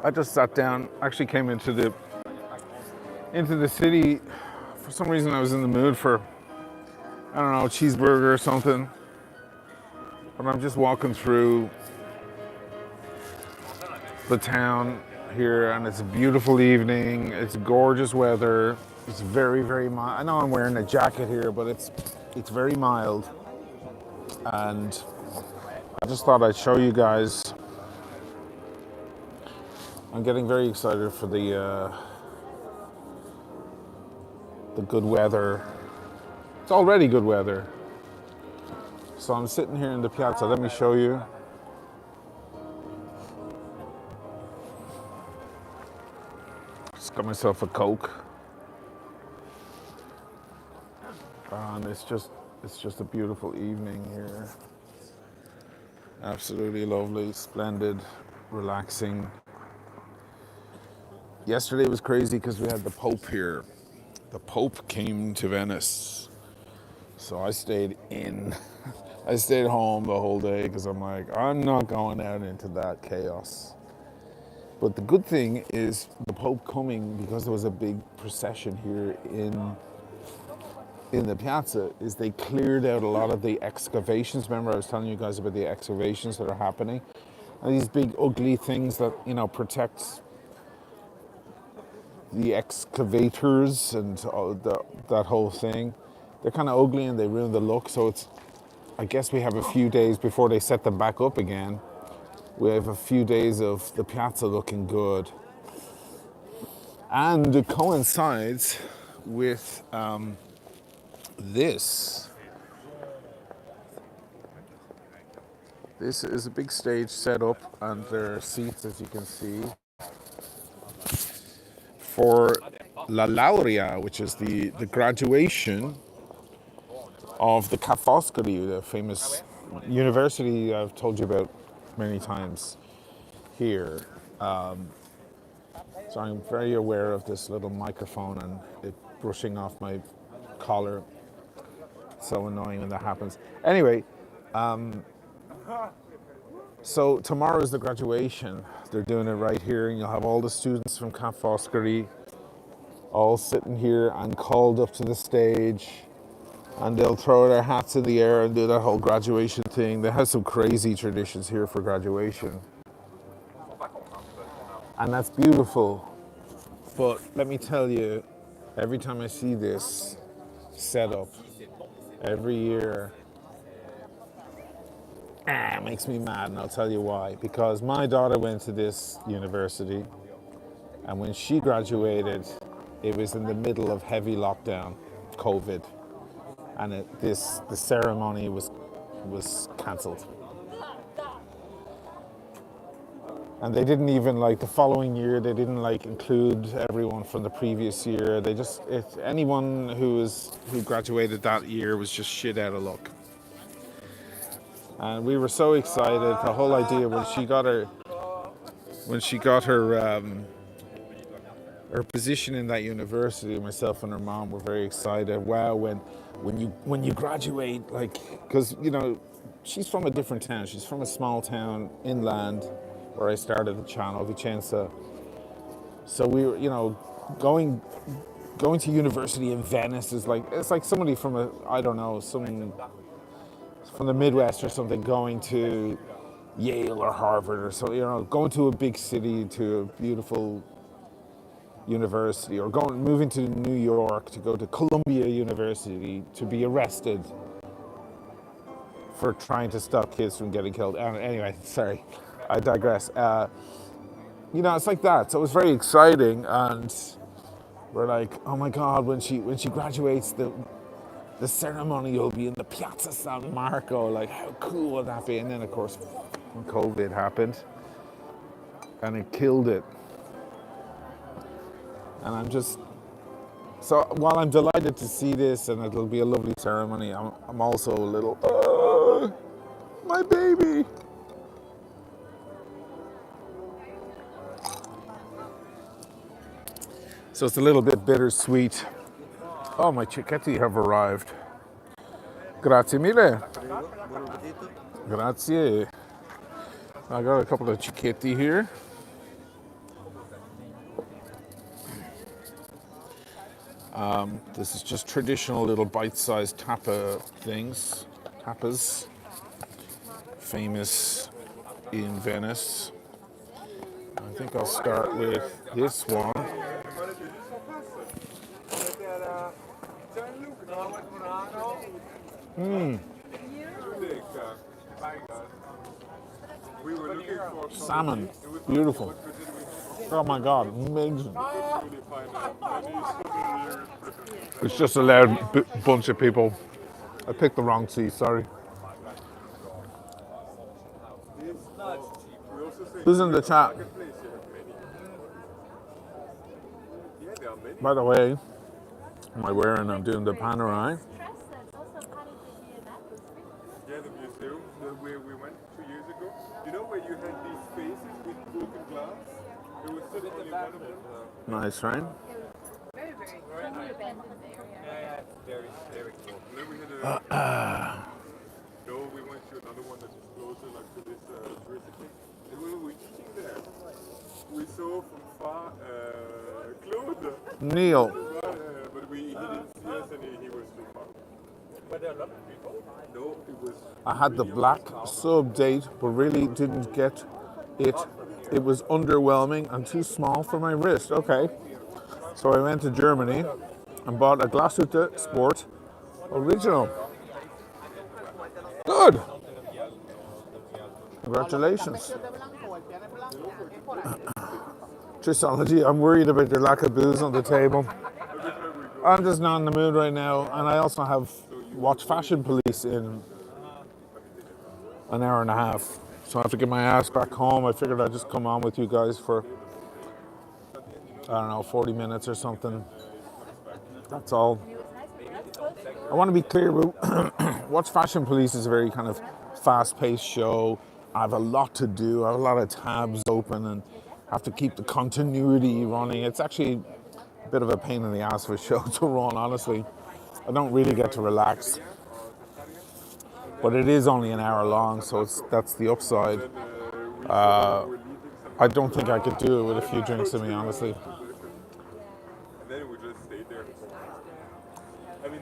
I just sat down. Actually, came into the city. For some reason, I was in the mood for, I don't know, a cheeseburger or something. But I'm just walking through the town here, and it's a beautiful evening. It's gorgeous weather. It's very, very mild. I know I'm wearing a jacket here, but it's very mild. And I just thought I'd show you guys. I'm getting very excited for the good weather. It's already good weather. So I'm sitting here in the piazza. Let me show you. Just got myself a Coke. And it's just a beautiful evening here. Absolutely lovely, splendid, relaxing. Yesterday was crazy because we had the Pope here. The Pope came to Venice. So I stayed in. I stayed home the whole day because I'm like, I'm not going out into that chaos. But the good thing is the Pope coming, because there was a big procession here in the piazza, is they cleared out a lot of the excavations. Remember I was telling you guys about the excavations that are happening? And these big ugly things that, protect the excavators and that whole thing. They're kind of ugly and they ruin the look, so I guess we have a few days before they set them back up again. We have a few days of the piazza looking good. And it coincides with this. This is a big stage set up, and there are seats, as you can see, for La Laurea, which is the graduation of the Ca' Foscari, the famous university I've told you about many times here. So I'm very aware of this little microphone and it brushing off my collar. It's so annoying when that happens. Anyway, so tomorrow is the graduation. They're doing it right here, and you'll have all the students from Ca' Foscari all sitting here and called up to the stage, and they'll throw their hats in the air and do that whole graduation thing. They have some crazy traditions here for graduation, and that's beautiful. But let me tell you, every time I see this setup, every year, it makes me mad, and I'll tell you why. Because my daughter went to this university, and when she graduated, it was in the middle of heavy lockdown, COVID, and the ceremony was cancelled. And they didn't even, the following year, they didn't include everyone from the previous year. They just, if anyone who graduated that year was just shit out of luck. And we were so excited. The whole idea when she got her position in that university, myself and her mom were very excited. Wow, when you graduate, because she's from a different town. She's from a small town inland where I started the channel, Vicenza. So we were, going to university in Venice is it's like somebody from from the Midwest or something going to Yale or Harvard or so, going to a big city, to a beautiful university, or moving to New York to go to Columbia University to be arrested for trying to stop kids from getting killed. Anyway, sorry, I digress. It's like that. So it was very exciting, and we're like, oh my God, when she graduates, the ceremony will be in the Piazza San Marco. How cool will that be? And then, of course, COVID happened, and it killed it. And so while I'm delighted to see this, and it'll be a lovely ceremony, I'm also a little, my baby. So it's a little bit bittersweet. Oh, my cicchetti have arrived. Grazie mille. Grazie. I got a couple of chiquetti here. This is just traditional little bite-sized tapas, famous in Venice. I think I'll start with this one. Salmon, beautiful. Oh my God, amazing. It's just a loud bunch of people. I picked the wrong seat, sorry. Who's in the chat? By the way, am I wearing? I'm doing the panorama. Yeah, the museum where we went 2 years ago. You know where you had these spaces with broken glass? It was still only one of them. Nice, right? Very, very cool. And then we had no, we went to another one that's closer, like to this university. And when we were eating there, we saw from far Claude. Neil. But he didn't see us and he was too far. Were there a lot of people? No, it was. I had the black sub date, but really didn't get it. It was underwhelming and too small for my wrist. Okay. So I went to Germany and bought a Glashütte Sport original. Good. Congratulations. Tristology, I'm worried about your lack of booze on the table. I'm just not in the mood right now, and I also have watch Fashion Police in an hour and a half. So I have to get my ass back home. I figured I'd just come on with you guys for, I don't know, 40 minutes or something. That's all. I want to be clear, Watch Fashion Police is a very kind of fast-paced show. I have a lot to do. I have a lot of tabs open and have to keep the continuity running. It's actually a bit of a pain in the ass of a show to run, honestly. I don't really get to relax. But it is only an hour long, so that's the upside. I don't think I could do it with a few drinks in me, honestly. And then we just stayed there. I mean,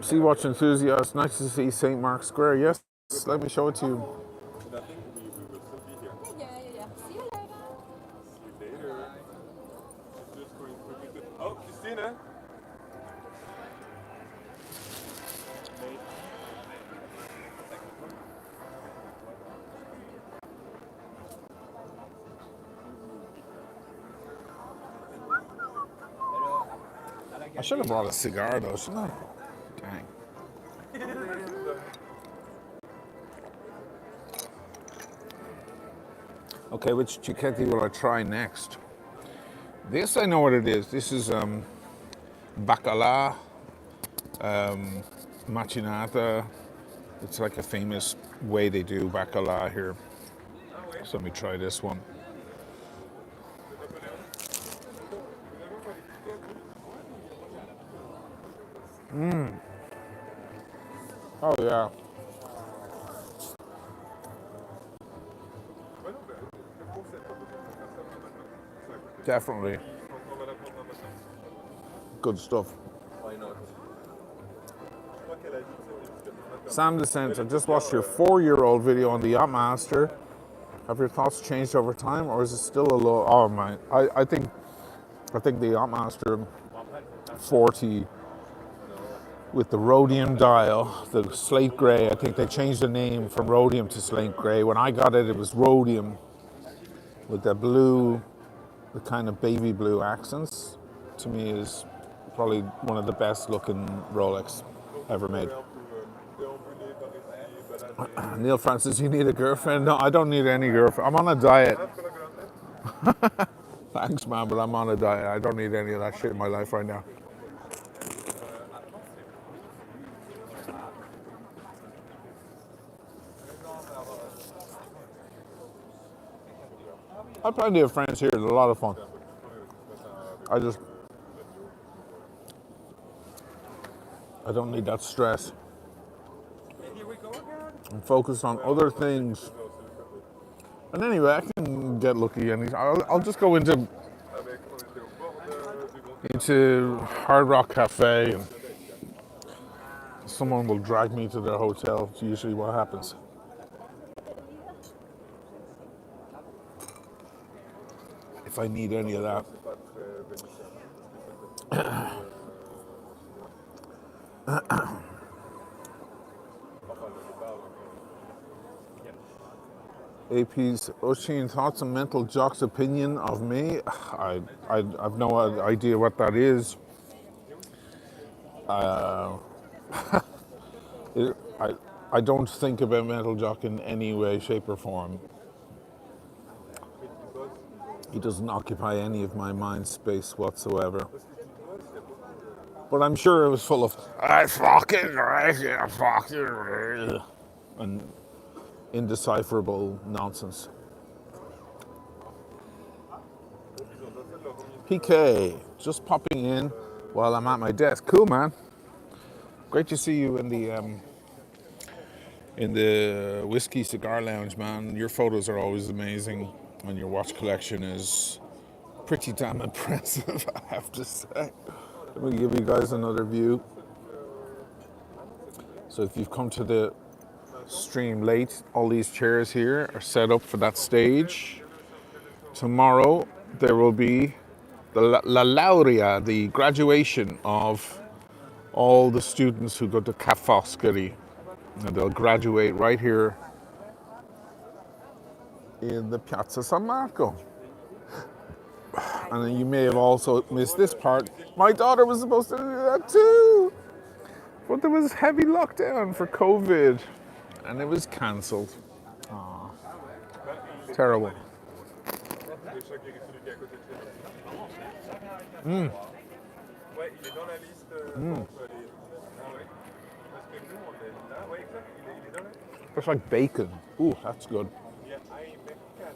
Sea Watch enthusiast, nice to see St. Mark's Square. Yes, let me show it to you. I think we will still be here. Yeah. See you later. See you later. Just going quickly to. Oh, Christina! I should have brought a cigar though, shouldn't I? Dang. Okay, which chiquetti will I try next? This I know what it is. This is bacala, machinata. It's like a famous way they do bacala here. So let me try this one. Oh yeah. Definitely. Good stuff. Sam Descent, I just watched your 4-year-old video on the Yachtmaster. Have your thoughts changed over time, or is it still a low? Oh man, I think the Yachtmaster 40 with the rhodium dial, the slate grey. I think they changed the name from rhodium to slate grey. When I got it, it was rhodium with the blue, the kind of baby blue accents. To me, is probably one of the best looking Rolex ever made. Neil Francis, you need a girlfriend? No, I don't need any girlfriend. I'm on a diet. Thanks, man, but I'm on a diet. I don't need any of that shit in my life right now. I have plenty of friends here. It's a lot of fun. I don't need that stress. I'm focused on other things. And anyway, I can get lucky, and I'll just go into Avec, on était au bord du Grand into Hard Rock Cafe, and someone will drag me to their hotel. It's usually what happens. If I need any of that. c'est pas très bénéficiaire. Enfin, le départ, AP's Oisín, thoughts on mental jock's opinion of me? I've no idea what that is. It, I don't think about mental jock in any way, shape, or form. He doesn't occupy any of my mind space whatsoever. But I'm sure it was full of I fucking and indecipherable nonsense. PK, just popping in while I'm at my desk. Cool, man. Great to see you in the whiskey cigar lounge, man. Your photos are always amazing, and your watch collection is pretty damn impressive, I have to say. Let me give you guys another view. So if you've come to the stream late, all these chairs here are set up for that stage. Tomorrow there will be the La Laurea, the graduation of all the students who go to Ca' Foscari. And they'll graduate right here in the Piazza San Marco. And then you may have also missed this part. My daughter was supposed to do that too, but there was heavy lockdown for COVID and it was cancelled. Terrible. Ouais, il est dans la liste. On peut aller. Ah ouais. Parce que nous, on est là. Ouais, exact. Il est dans la liste. It's like bacon. Ooh, that's good. Il y a American.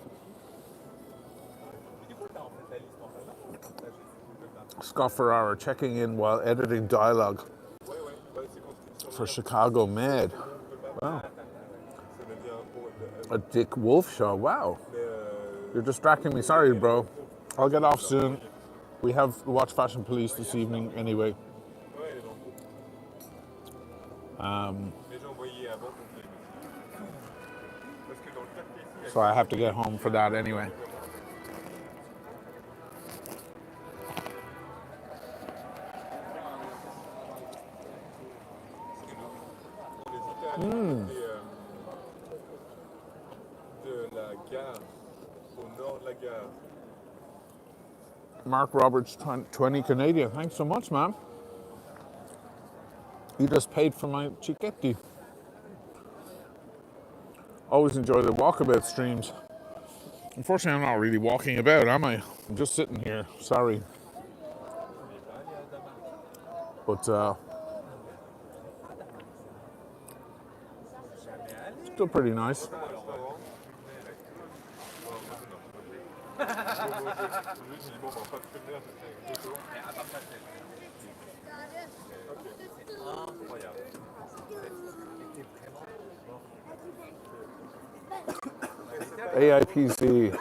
Du coup, t'as en fait la liste en bas là. Scott Ferrara checking in while editing dialogue Ouais, ouais. Ouais, c'est construction. for Chicago Med. Wow. Ça veut dire pour A Dick Wolf show. Wow. You're distracting me. Sorry, bro. I'll get off soon. We have Watch Fashion Police this evening anyway. Ouais, il est dans le groupe. Mais j'ai envoyé avant qu'on te l'émette. Parce que dans le cas ici, So I have to get home for that anyway. on hésitait à aller de la gare, au nord de la gare. Mark Roberts, 20 Canadian. Thanks so much, man. You just paid for my chiquetti. Always enjoy the walkabout streams. Unfortunately, I'm not really walking about, am I? I'm just sitting here. Sorry. But still pretty nice. AIPC.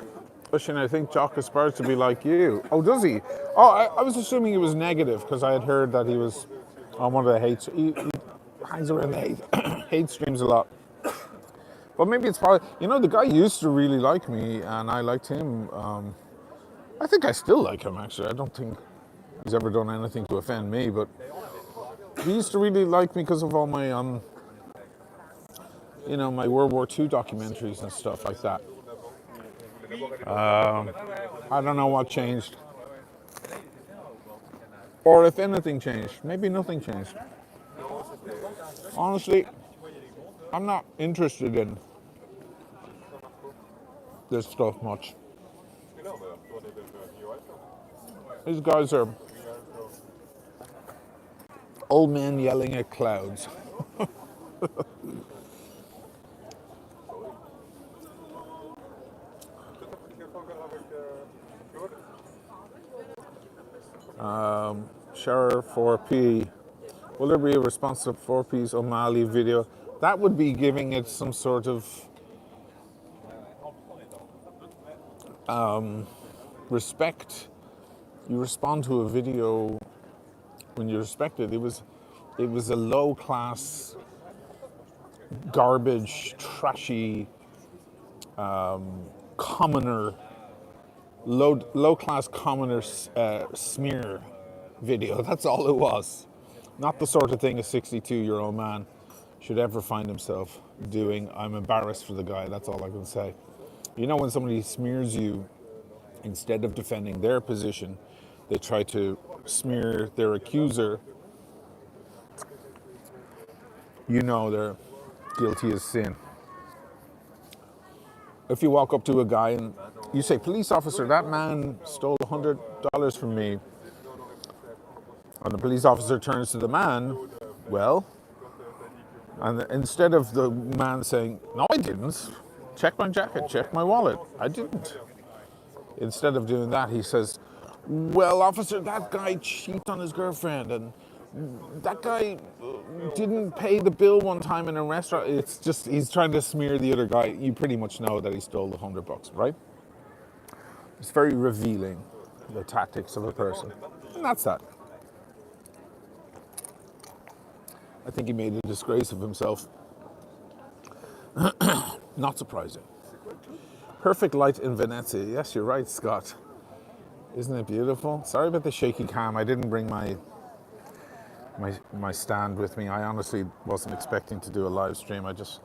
Listen, I think Jock aspires to be like you. Oh, does he? Oh, I was assuming he was negative because I had heard that he was on one of the hates. He hangs around the hate streams a lot. But maybe it's probably, you know, the guy used to really like me and I liked him. I think I still like him, actually. I don't think he's ever done anything to offend me, but he used to really like me because of all my, you know, my World War II documentaries and stuff like that. I don't know what changed. Or if anything changed. Maybe nothing changed. Honestly, I'm not interested in this stuff much. These guys are old men yelling at clouds. Share 4P. Will there be a response to 4P's O'Malley video? That would be giving it some sort of respect. You respond to a video when you respect it. It was a low class, garbage, trashy, commoner, low class commoner smear video. That's all it was. Not the sort of thing a 62-year-old man should ever find himself doing. I'm embarrassed for the guy. That's all I can say. You know, when somebody smears you, instead of defending their position, they try to smear their accuser. You know they're guilty as sin. If you walk up to a guy and you say, "Police officer, that man stole $100 from me," and the police officer turns to the man, well, and instead of the man saying, "No, I didn't. Check my jacket, check my wallet. I didn't." Instead of doing that, he says, "Well, officer, that guy cheated on his girlfriend, and that guy didn't pay the bill one time in a restaurant." It's just, he's trying to smear the other guy. You pretty much know that he stole the $100, right? It's very revealing, the tactics of a person. And that's that. I think he made a disgrace of himself. Not surprising. Perfect light in Venezia. Yes, you're right, Scott. Isn't it beautiful? Sorry about the shaky cam. I didn't bring my stand with me. I honestly wasn't expecting to do a live stream. I just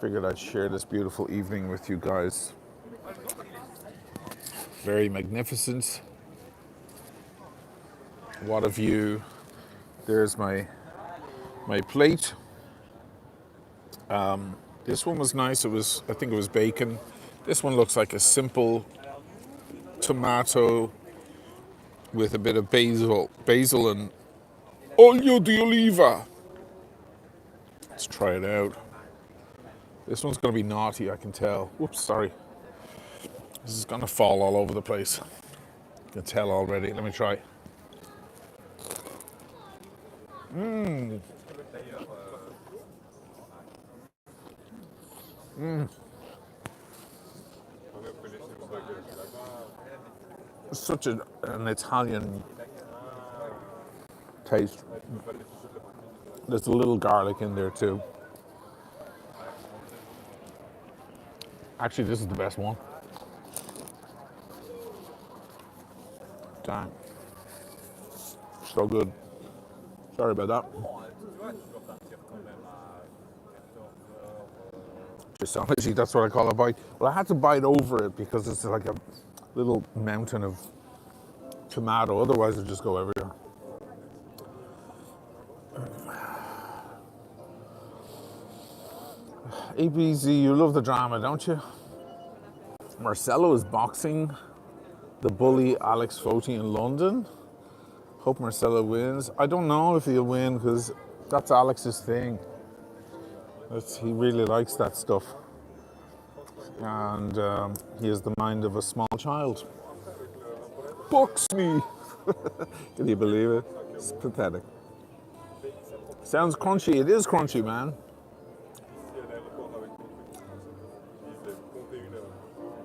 figured I'd share this beautiful evening with you guys. Very magnificent. What a view. There's my plate. This one was nice. I think it was bacon. This one looks like a simple tomato with a bit of basil and olio di oliva. Let's try it out. This one's going to be naughty, I can tell. Whoops, sorry. This is going to fall all over the place. I can tell already. Let me try. Such an Italian taste. There's a little garlic in there too. Actually, this is the best one. Dang. So good. Sorry about that. Just that's what I call a bite. Well, I had to bite over it because it's like a little mountain of tomato. Otherwise, it'd just go everywhere. ABZ, you love the drama, don't you? Marcelo is boxing the bully Alex Foti in London. Hope Marcelo wins. I don't know if he'll win because that's Alex's thing. He really likes that stuff. And he has the mind of a small child. Box me! Can you believe it? It's pathetic. Sounds crunchy. It is crunchy, man.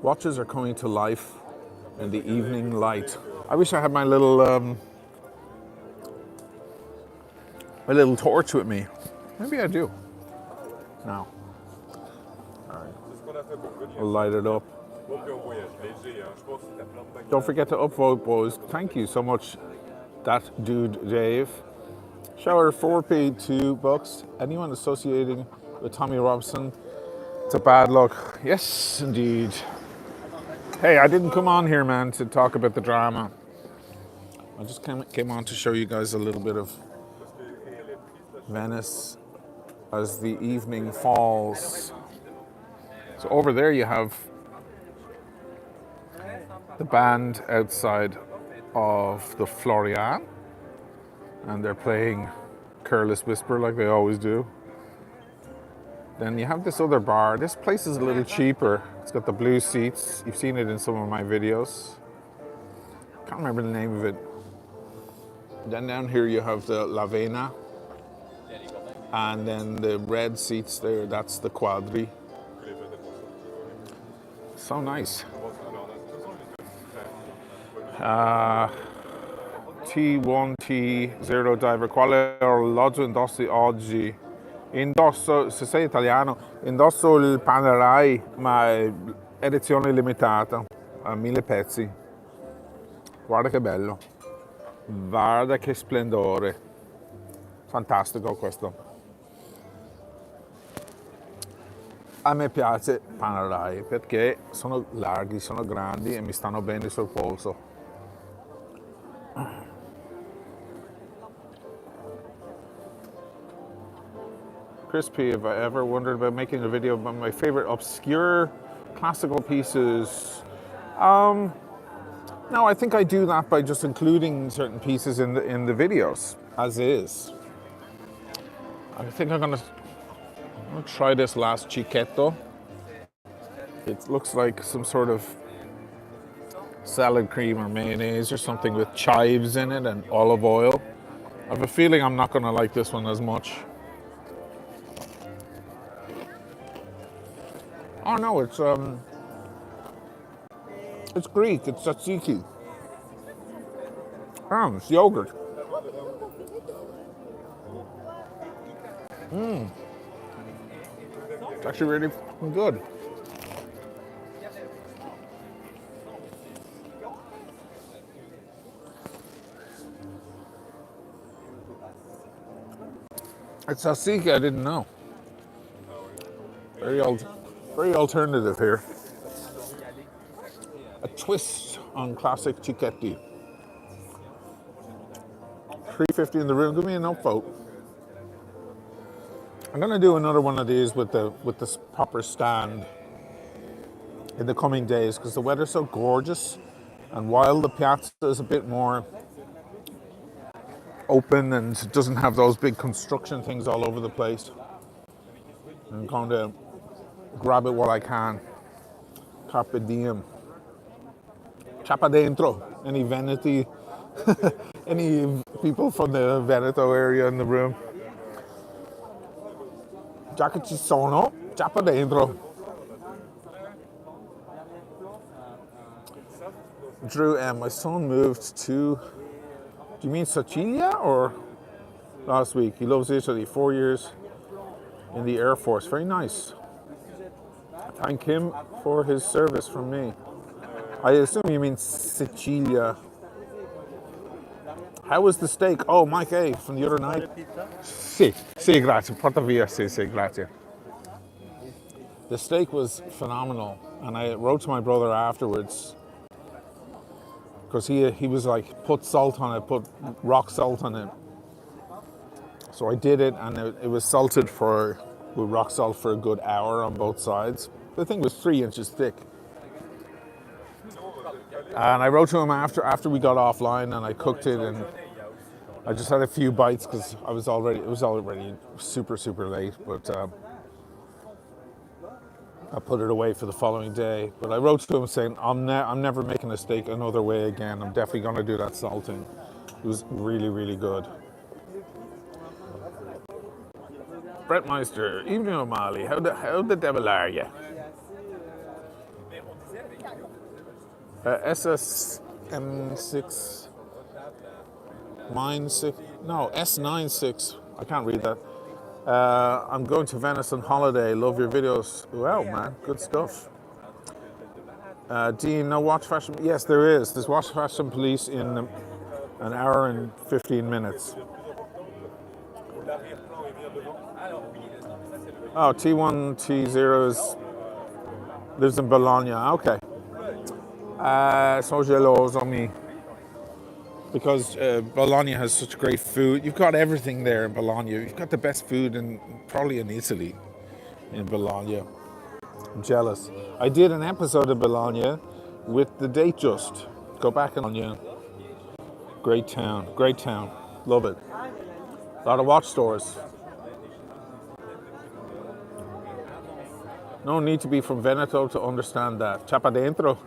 Watches are coming to life in the evening light. I wish I had my little torch with me. Maybe I do. No. All right. I'll light it up. Don't forget to upvote, boys. Thank you so much, that dude Dave. Shower 4p, $2. Anyone associating with Tommy Robson? It's a bad luck. Yes, indeed. Hey, I didn't come on here, man, to talk about the drama. I just came on to show you guys a little bit of Venice as the evening falls. So over there you have the band outside of the Florian, and they're playing Careless Whisper like they always do. Then you have this other bar. This place is a little cheaper. It's got the blue seats. You've seen it in some of my videos. Can't remember the name of it. Then down here you have the Lavena. And then the red seats there, that's the Quadri. So nice. T1T0 Diver, quale orologio indossi oggi? Indosso, se sei italiano, indosso il Panerai, ma è edizione limitata a 1000 pezzi. Guarda che bello, guarda che splendore, fantastico questo. A me piace Panerai perché sono larghi, sono grandi e mi stanno bene sul polso. Crispy, if I ever wondered about making a video about my favorite obscure classical pieces. No, I think I do that by just including certain pieces in the videos as is. I think I'm gonna try this last chiquetto. It looks like some sort of salad cream or mayonnaise or something with chives in it and olive oil. I have a feeling I'm not gonna like this one as much. Oh no, it's Greek, it's tzatziki. Oh, it's yogurt. It's actually really fucking good. It's tzatziki, I didn't know. Very alternative here. A twist on classic cicchetti. $3.50 in the room. Give me an upvote. I'm gonna do another one of these with this proper stand in the coming days because the weather's so gorgeous, and while the piazza is a bit more open and doesn't have those big construction things all over the place, I'm going to grab it while I can. Carpe diem. Chapa dentro. Any Veneti, any people from the Veneto area in the room? Già che ci sono, chapa dentro. Drew M, my son moved to, do you mean Sicilia or last week? He loves Italy, 4 years in the Air Force. Very nice. Thank him for his service from me. I assume you mean Sicilia. How was the steak? Oh, Mike A from the other night. Sì, grazie. Porta via, sì, grazie. The steak was phenomenal, and I wrote to my brother afterwards because he was like, put salt on it, put rock salt on it. So I did it, and it was salted with rock salt for a good hour on both sides. The thing was 3 inches thick. And I wrote to him after we got offline, and I cooked it, and I just had a few bites because it was already super late, but I put it away for the following day. But I wrote to him saying, I'm never making a steak another way again. I'm definitely going to do that salting. It was really good. Brett Meister, Evening O Malley, how the devil are you? SSM6, S96, I can't read that. I'm going to Venice on holiday, love your videos. Well, man, good stuff. Do you know Watch Fashion? Yes, there is. There's Watch Fashion Police in an hour and 15 minutes. Oh, T1, T0 lives in Bologna. Okay. So geloso on me. Because Bologna has such great food. You've got everything there in Bologna. You've got the best food probably in Italy, in Bologna. I'm jealous. I did an episode of Bologna with the date just. Go back and Bologna. Great town. Love it. A lot of watch stores. No need to be from Veneto to understand that. Chapa dentro.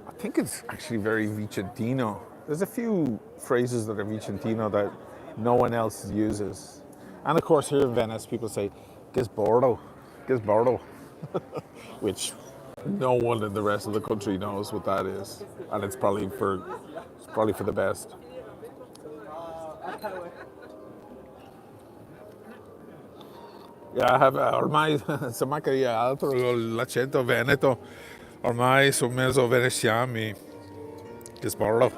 I think it's actually very Vicentino. There's a few phrases that are Vicentino that no one else uses. And of course here in Venice people say, Gisbordo. Which No one in the rest of the country knows what that is, and it's probably for the best. Yeah, I have ormai insomma che altro l'accento veneto ormai sono mezzo veneziani che sparlo.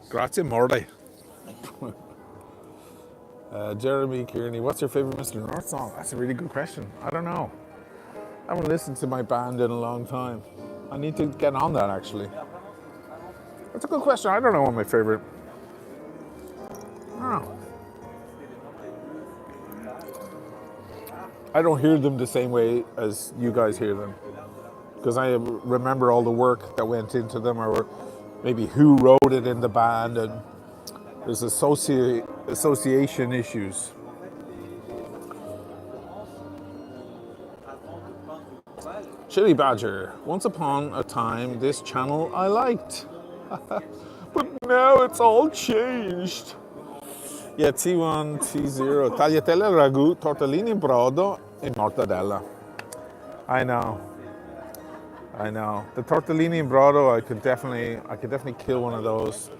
Grazie morde. Jeremy Kearney, what's your favorite Mr. North song? That's a really good question. I don't know. I haven't listened to my band in a long time. I need to get on that actually. That's a good question. I don't know what my favorite. I don't know. I don't hear them the same way as you guys hear them because I remember all the work that went into them, or maybe who wrote it in the band, and there's association issues. Chili Badger. Once upon a time, this channel I liked, but now it's all changed. Yeah, T1, T0. Tagliatelle al ragù, tortellini in brodo e mortadella. I know. The tortellini in brodo, I could definitely kill one of those.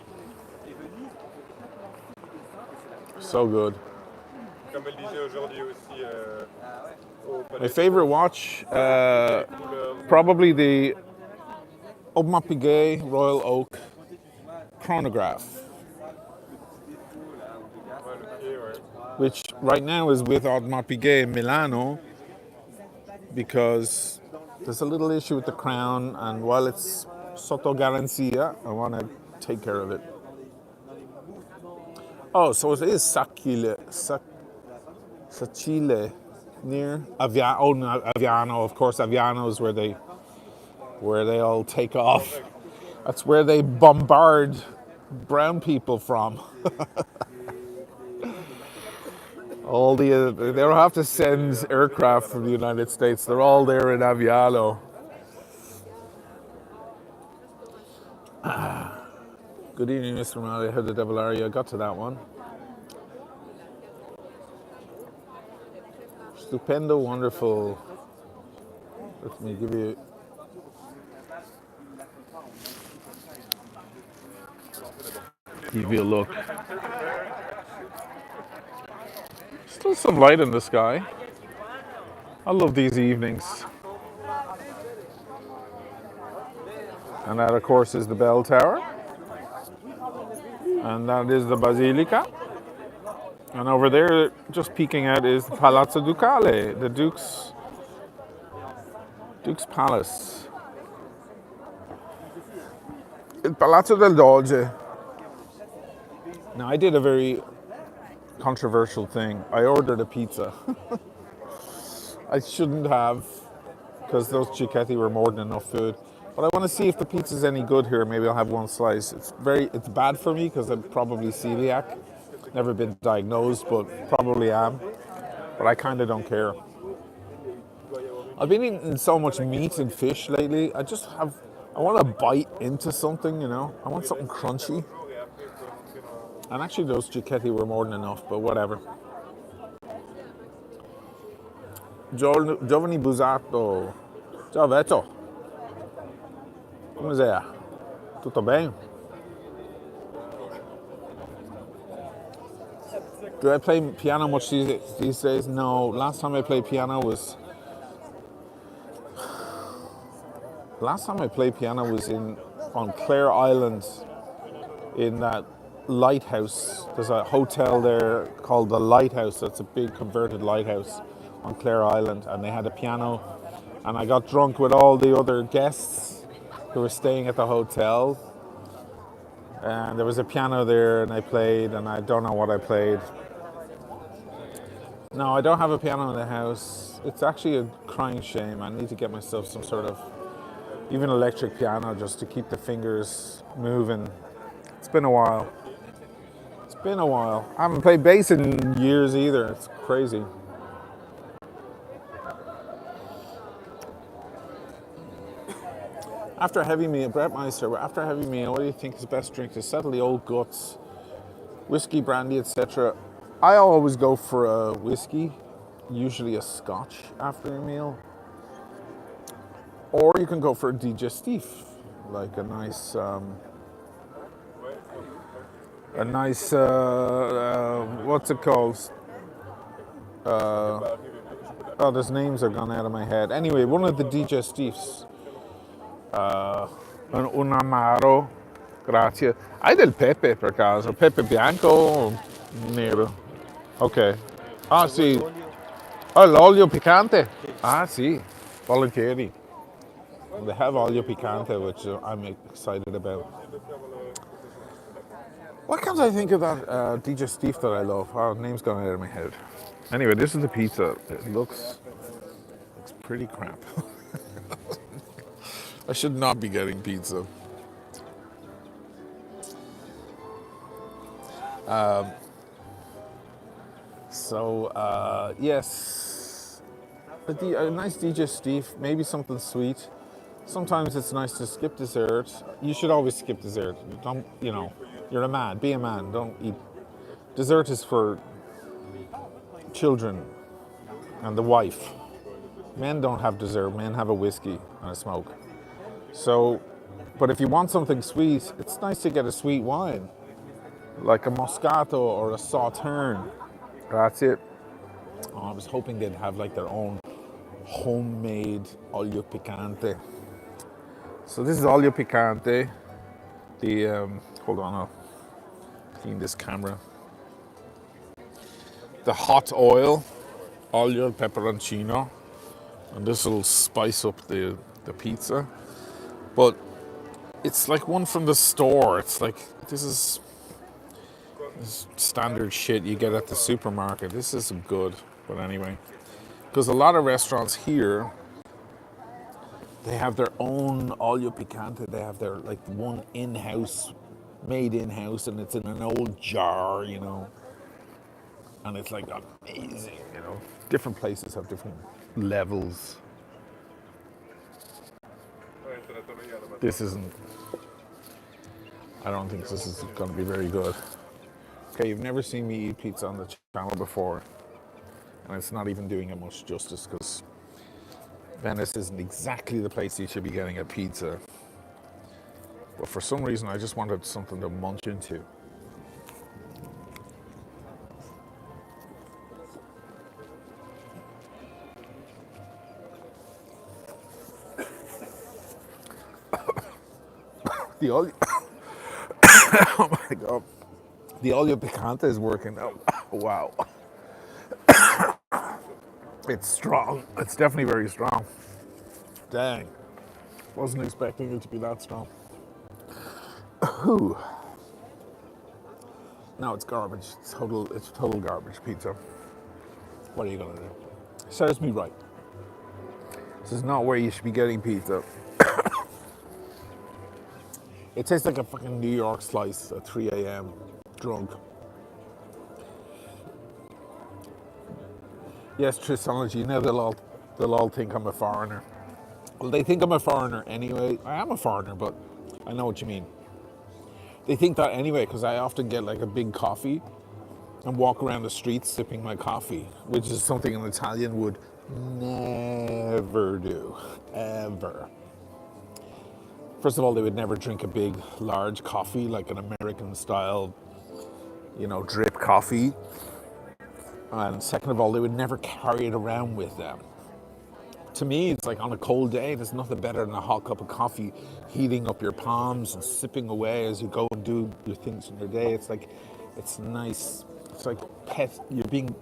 So good. Comme elle disait aujourd'hui aussi My favorite watch, probably the Audemars Piguet Royal Oak chronograph, which right now is with Audemars Piguet in Milano because there's a little issue with the crown, and while it's sotto garanzia, I want to take care of it. Oh, so it is Sacile, near Aviano. Of course, Aviano is where they all take off. That's where they bombard brown people from. They don't have to send aircraft from the United States. They're all there in Aviano. Good evening, Mr. Malley. How the devil are you? I got to that one. Stupendo, wonderful. Let me give you a look. Still some light in the sky. I love these evenings. And that, of course, is the bell tower. And that is the Basilica. And over there, just peeking out, is the Palazzo Ducale, the Duke's Palace. Il Palazzo del Doge. Now, I did a very controversial thing. I ordered a pizza. I shouldn't have, because those cicchetti were more than enough food. But I want to see if the pizza's any good here. Maybe I'll have one slice. It's bad for me because I'm probably celiac. Never been diagnosed, but probably am. But I kind of don't care. I've been eating so much meat and fish lately. I want to bite into something, you know. I want something crunchy. And actually those cicchetti were more than enough, but whatever. Giovanni Busato. Ciao Veto. Come sei? Tutto bene? Do I play piano much these days? No. Last time I played piano was on Clare Island in that lighthouse. There's a hotel there called the Lighthouse. That's a big converted lighthouse on Clare Island, and they had a piano, and I got drunk with all the other guests who were staying at the hotel, and there was a piano there, and I played, and I don't know what I played. No, I don't have a piano in the house. It's actually a crying shame. I need to get myself some sort of even electric piano just to keep the fingers moving. It's been a while. I haven't played bass in years either. It's crazy. After a heavy meal, Brett Meister, after a heavy meal, what do you think is the best drink to settle the old guts? Whiskey, brandy, etc. I always go for a whiskey, usually a scotch after a meal. Or you can go for a digestif, like a nice, what's it called? Oh, those names are gone out of my head. Anyway, one of the digestifs. Un amaro, grazie. Hai del pepe per caso? Pepe bianco o nero? Ok. Ah sì. Oh, l'olio piccante? Ah sì, volentieri. They have olio picante, which I'm excited about. What comes I think of that digestif that I love? Oh, name's gone out of my head. Anyway, this is the pizza. It looks pretty crap. I should not be getting pizza. Yes, a nice digestif, maybe something sweet. Sometimes it's nice to skip dessert. You should always skip dessert. Don't, you're a man, be a man, don't eat. Dessert is for children and the wife. Men don't have dessert, men have a whiskey and a smoke. So, but if you want something sweet, it's nice to get a sweet wine, like a Moscato or a Sauterne. That's it. Oh, I was hoping they'd have like their own homemade olio picante. So this is olio picante. Hold on, I'll clean this camera. The hot oil, olio peperoncino, and this will spice up the pizza. But it's like one from the store. It's like this is standard shit you get at the supermarket. This isn't good, but anyway. Because a lot of restaurants here, they have their own olio picante. They have their like one in-house, made in-house, and it's in an old jar, and it's like amazing, Different places have different levels. This isn't. I don't think this is going to be very good. Okay, you've never seen me eat pizza on the channel before, and it's not even doing it much justice because Venice isn't exactly the place you should be getting a pizza. But for some reason, I just wanted something to munch into. The olio, oh my god, the olio picante is working. Oh, wow, it's strong. It's definitely very strong. Dang, wasn't expecting it to be that strong. Ooh. No, it's garbage. It's total garbage pizza. What are you gonna do? Serves me right. This is not where you should be getting pizza. It tastes like a fucking New York slice at 3 a.m. drunk. Yes, Tristology, now they'll all think I'm a foreigner. Well, they think I'm a foreigner anyway. I am a foreigner, but I know what you mean. They think that anyway because I often get like a big coffee and walk around the streets sipping my coffee, which is something an Italian would never do, ever. First of all, they would never drink a big, large coffee like an American style, drip coffee. And second of all, they would never carry it around with them. To me, it's like on a cold day, there's nothing better than a hot cup of coffee, heating up your palms and sipping away as you go and do your things in your day. It's like, it's nice. It's like you're being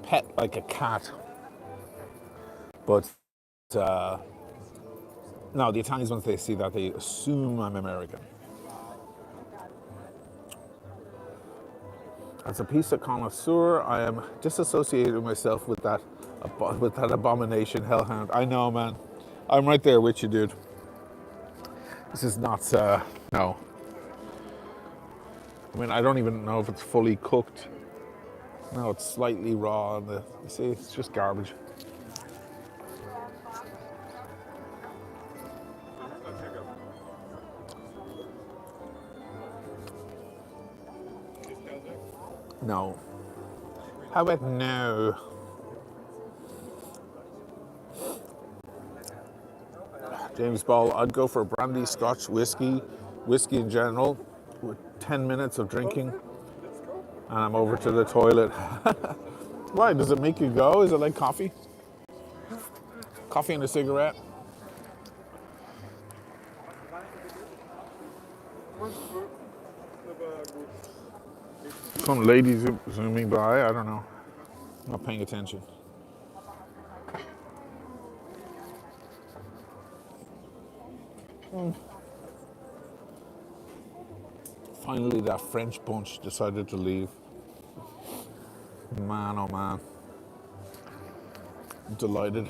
pet like a cat. But no, the Italians, once they see that, they assume I'm American. As a pizza connoisseur, I am disassociating myself with that abomination hellhound. I know, man. I'm right there with you, dude. This is not, no. I mean, I don't even know if it's fully cooked. No, it's slightly raw. You see, it's just garbage. No. How about no? James Ball, I'd go for brandy, scotch, whiskey in general, with 10 minutes of drinking, and I'm over to the toilet. Why? Does it make you go? Is it like coffee? Coffee and a cigarette? Some lady zooming by, I don't know. I'm not paying attention. Finally, that French bunch decided to leave. Man, oh man. I'm delighted.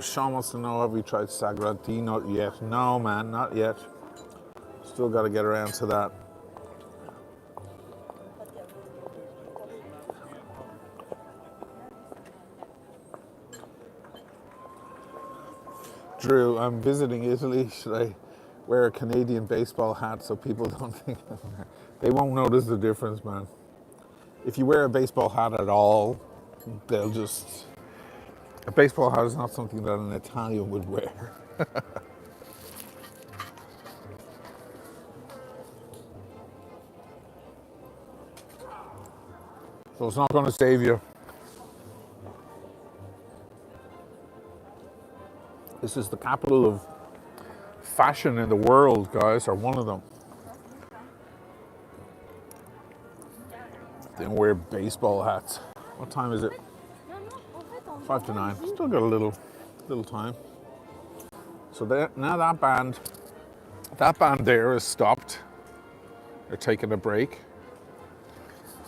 Sean wants to know, have we tried Sagrati? Not yet. No, man, not yet. Still got to get around to that. Drew, I'm visiting Italy. Should I wear a Canadian baseball hat so people don't think they won't notice the difference, man. If you wear a baseball hat at all, they'll just... A baseball hat is not something that an Italian would wear. So it's not going to save you. This is the capital of fashion in the world, guys, or one of them. They don't wear baseball hats. What time is it? 5 to 9. Still got a little time. So now that band there is stopped. They're taking a break.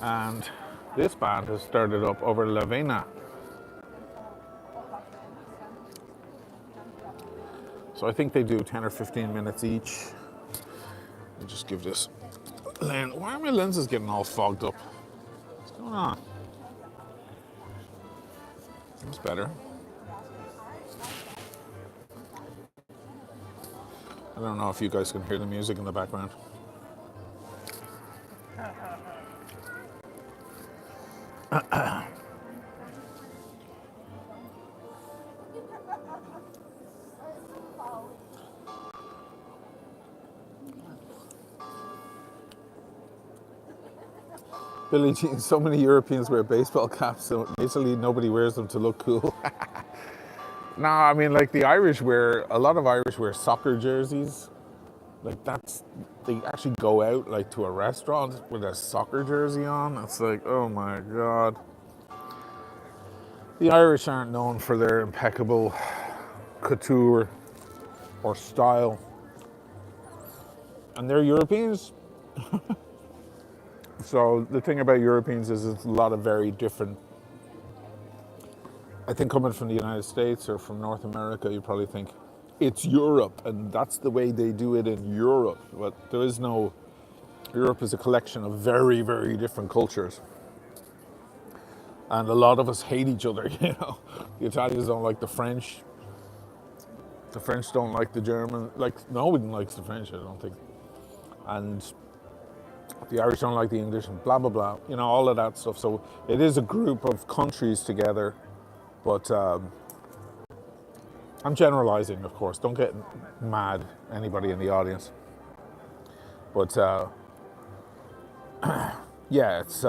And this band has started up over La Vena. So I think they do 10 or 15 minutes each. I'll just give this lens. Why are my lenses getting all fogged up? What's going on? That's better. I don't know if you guys can hear the music in the background. Billie Jean, so many Europeans wear baseball caps, so in Italy nobody wears them to look cool. No, I mean, like a lot of Irish wear soccer jerseys. Like they actually go out like to a restaurant with a soccer jersey on. It's like, oh my God. The Irish aren't known for their impeccable couture or style. And they're Europeans. So the thing about Europeans is it's a lot of very different. I think coming from the United States or from North America, you probably think it's Europe and that's the way they do it in Europe. But there is no, Europe is a collection of very, very different cultures. And a lot of us hate each other, you know. The Italians don't like the French. The French don't like the German. Like, nobody likes the French, I don't think. And the Irish don't like the English and blah, blah, blah. You know, all of that stuff. So it is a group of countries together. But I'm generalizing, of course. Don't get mad, anybody in the audience. But yeah, it's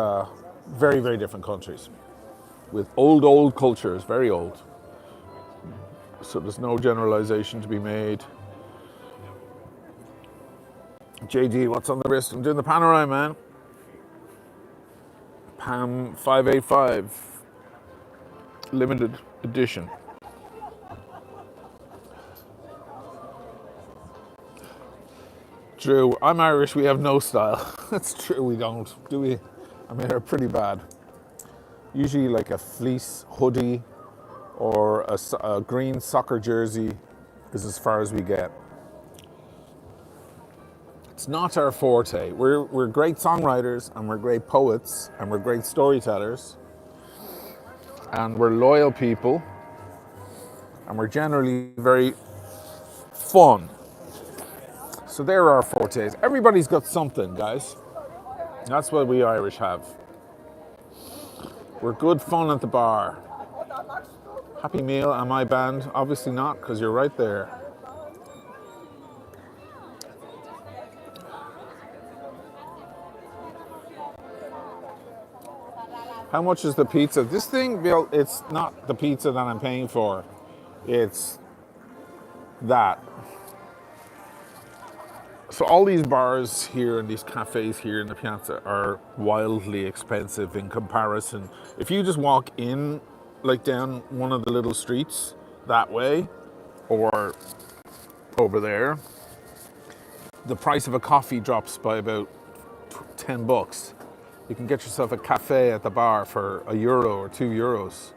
very, very different countries. With old cultures, very old. So there's no generalization to be made. JD, what's on the wrist? I'm doing the Panerai, man. PAM 585. Limited edition. Drew, I'm Irish, we have no style. That's true, we don't, do we? I mean, they're pretty bad. Usually like a fleece hoodie or a green soccer jersey is as far as we get. It's not our forte. We're great songwriters and we're great poets and we're great storytellers and we're loyal people and we're generally very fun. So there are our fortes. Everybody's got something, guys. That's what we Irish have. We're good fun at the bar. Happy Meal, am I banned? Obviously not, because you're right there. How much is the pizza? This thing, Bill, it's not the pizza that I'm paying for. It's that. So all these bars here and these cafes here in the piazza are wildly expensive in comparison. If you just walk in, like down one of the little streets that way, or over there, the price of a coffee drops by about 10 bucks. You can get yourself a cafe at the bar for €1 or €2.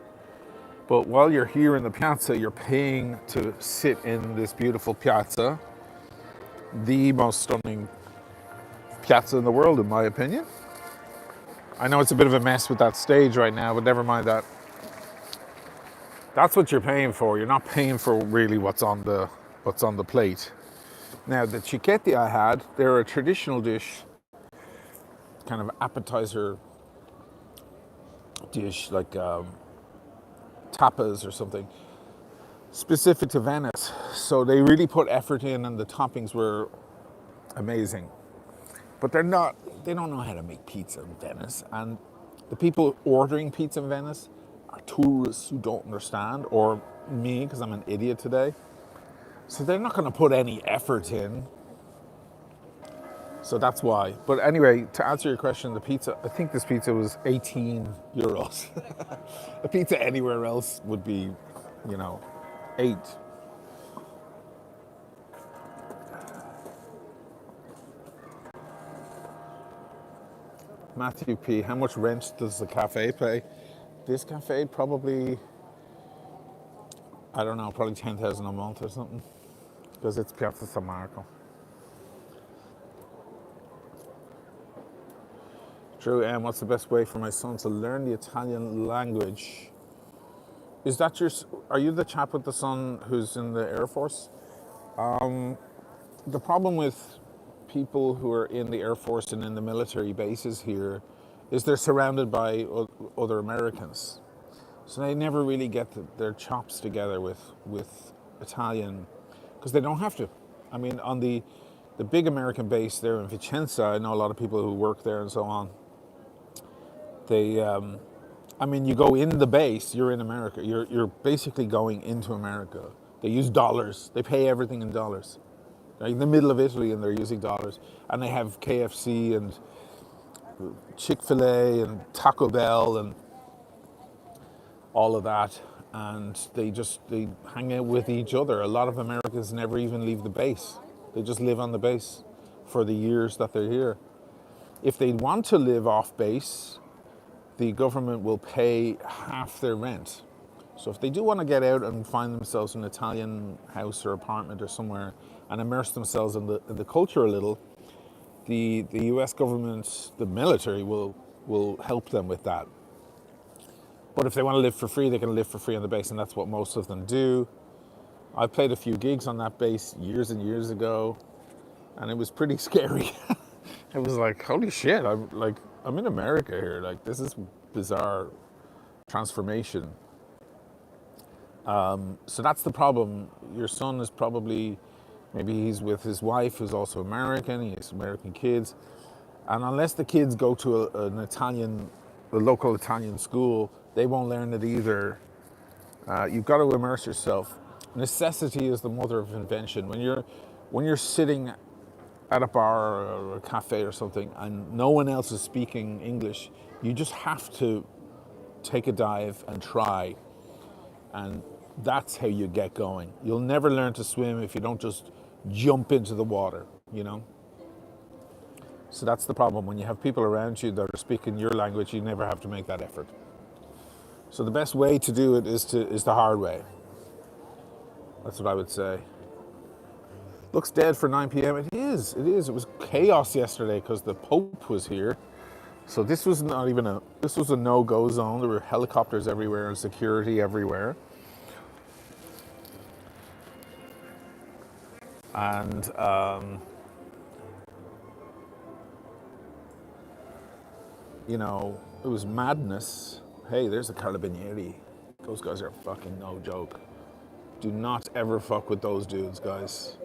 But while you're here in the piazza, you're paying to sit in this beautiful piazza, the most stunning piazza in the world, in my opinion. I know it's a bit of a mess with that stage right now, but never mind that. That's what you're paying for. You're not paying for really what's on the plate. Now, the cicchetti I had, they're a traditional dish, kind of appetizer dish, like tapas or something, specific to Venice. So they really put effort in, and the toppings were amazing. But they don't know how to make pizza in Venice. And the people ordering pizza in Venice are tourists who don't understand, or me, because I'm an idiot today. So they're not going to put any effort in. So that's why. But anyway, to answer your question, the pizza, I think this pizza was €18. A pizza anywhere else would be, 8. Matthew P, how much rent does the cafe pay? This cafe probably, I don't know, probably 10,000 a month or something, because it's Piazza San Marco. Drew M, what's the best way for my son to learn the Italian language? Are you the chap with the son who's in the Air Force? The problem with people who are in the Air Force and in the military bases here is they're surrounded by other Americans. So they never really get their chops together with Italian, because they don't have to. I mean, on the big American base there in Vicenza, I know a lot of people who work there and so on. You go in the base, you're in America. You're basically going into America. They use dollars. They pay everything in dollars. They're in the middle of Italy and they're using dollars. And they have KFC and Chick-fil-A and Taco Bell and all of that. And they hang out with each other. A lot of Americans never even leave the base. They just live on the base for the years that they're here. If they want to live off base, the government will pay half their rent. So if they do want to get out and find themselves an Italian house or apartment or somewhere and immerse themselves in the culture a little, the US government, the military, will help them with that. But if they want to live for free, they can live for free on the base, and that's what most of them do. I played a few gigs on that base years and years ago, and it was pretty scary. It was like, holy shit, I'm in America here. Like, this is bizarre transformation. So that's the problem. Your son is probably, maybe he's with his wife who's also American. He has American kids. And unless the kids go to a local Italian school, they won't learn it either. You've got to immerse yourself. Necessity is the mother of invention. When you're sitting at a bar or a cafe or something and no one else is speaking English, you just have to take a dive and try. And that's how you get going. You'll never learn to swim if you don't just jump into the water, So that's the problem. When you have people around you that are speaking your language, you never have to make that effort. So the best way to do it is the hard way. That's what I would say. Looks dead for 9 p.m. It is. It was chaos yesterday because the Pope was here. So this was this was a no-go zone. There were helicopters everywhere and security everywhere. And you know, it was madness. Hey, there's a carabinieri. Those guys are fucking no joke. Do not ever fuck with those dudes, guys.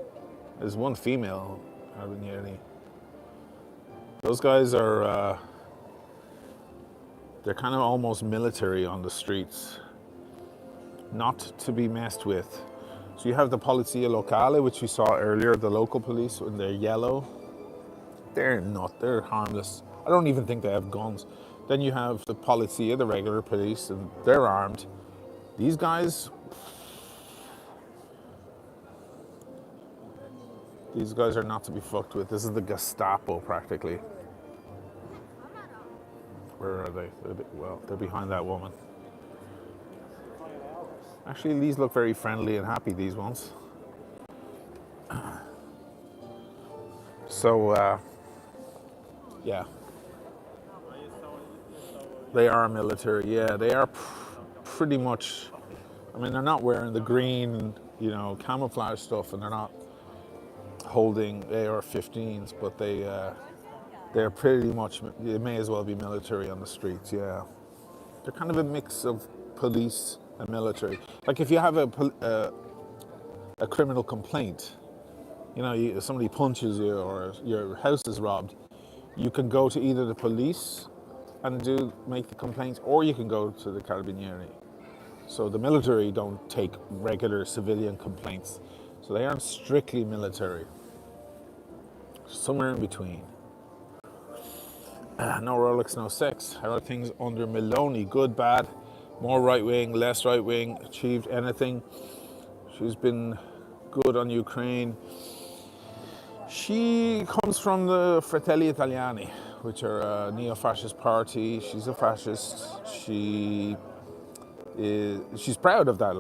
There's one female carabinieri. Those guys are, they're kind of almost military on the streets. Not to be messed with. So you have the Polizia Locale, which we saw earlier, the local police, when they're yellow. They're harmless. I don't even think they have guns. Then you have the Polizia, the regular police, and they're armed. These guys are not to be fucked with. This is the Gestapo, practically. Where are they? Well, they're behind that woman. Actually, these look very friendly and happy, these ones. So, yeah. They are military, yeah. They are pretty much, I mean, they're not wearing the green, you know, camouflage stuff, and they're not holding AR-15s, but they're pretty much, they may as well be military on the streets, yeah. They're kind of a mix of police and military. Like if you have a criminal complaint, you know, somebody punches you or your house is robbed, you can go to either the police and make the complaint, or you can go to the carabinieri. So the military don't take regular civilian complaints, so they aren't strictly military. Somewhere in between. No Rolex, no sex. How are things under Meloni? Good, bad, more right wing, less right wing, achieved anything? She's been good on Ukraine. She comes from the Fratelli Italiani, which are a neo-fascist party. She's a fascist. She's proud of that.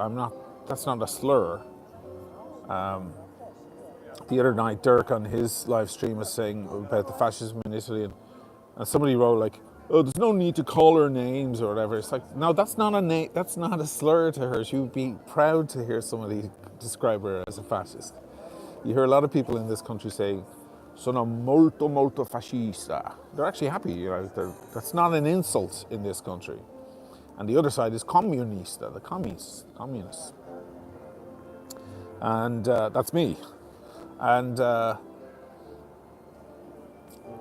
That's not a slur. The other night, Dirk on his live stream was saying about the fascism in Italy, and somebody wrote like, "Oh, there's no need to call her names or whatever." It's like, no, that's not a name. That's not a slur to her. She would be proud to hear somebody describe her as a fascist. You hear a lot of people in this country say, "Sono molto molto fascista." They're actually happy. You know, that's not an insult in this country. And the other side is comunista, the communists. And that's me. And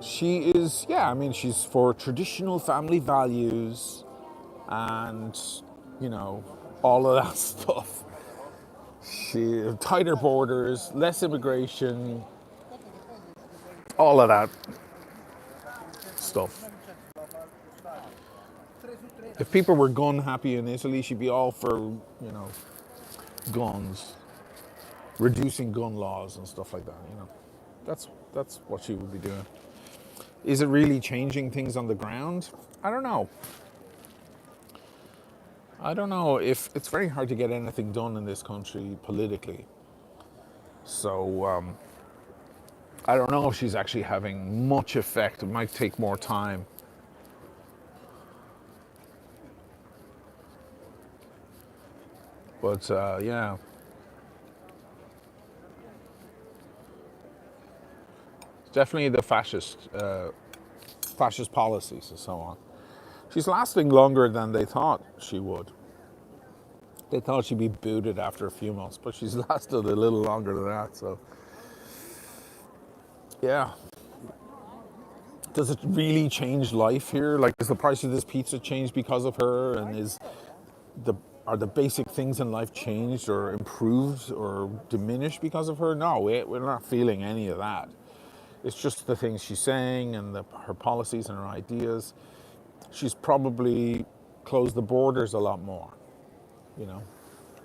she is, yeah, I mean, she's for traditional family values and, you know, all of that stuff. Tighter borders, less immigration, all of that stuff. If people were gun happy in Italy, she'd be all for, you know, guns, reducing gun laws and stuff like that, you know. That's what she would be doing. Is it really changing things on the ground? I don't know. If it's very hard to get anything done in this country politically. So I don't know if she's actually having much effect. It might take more time. But yeah. Definitely the fascist policies and so on. She's lasting longer than they thought she would. They thought she'd be booted after a few months, but she's lasted a little longer than that. So, yeah. Does it really change life here? Like, does the price of this pizza change because of her? And are the basic things in life changed or improved or diminished because of her? No, we're not feeling any of that. It's just the things she's saying and her policies and her ideas. She's probably closed the borders a lot more, you know,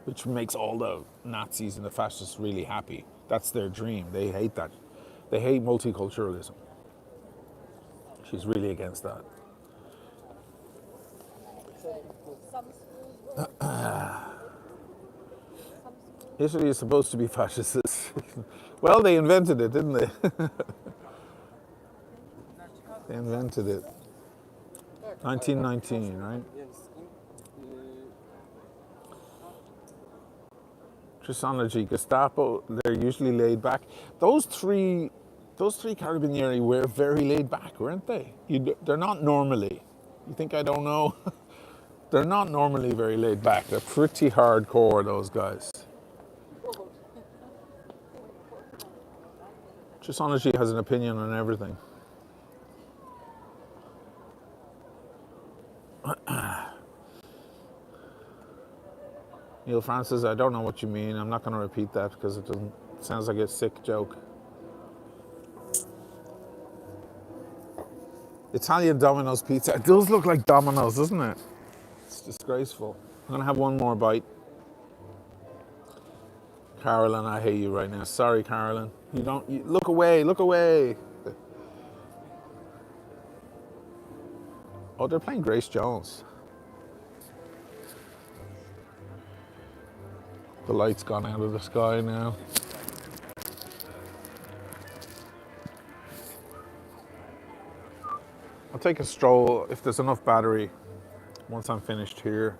which makes all the Nazis and the fascists really happy. That's their dream. They hate that. They hate multiculturalism. She's really against that. Italy is supposed to be fascist. Well, they invented it, didn't they? They invented it. 1919, right? Trisonology, Gestapo, they're usually laid back. Those three those three carabinieri were very laid back, weren't they? They're not normally. You think I don't know? They're not normally very laid back. They're pretty hardcore, those guys. Just honestly has an opinion on everything. Neil Francis, I don't know what you mean. I'm not going to repeat that because it sounds like a sick joke. Italian Domino's pizza. It does look like Domino's, doesn't it? It's disgraceful. I'm going to have one more bite. Carolyn, I hate you right now. Sorry, Carolyn. Look away, look away. Oh, they're playing Grace Jones. The light's gone out of the sky now. I'll take a stroll if there's enough battery once I'm finished here.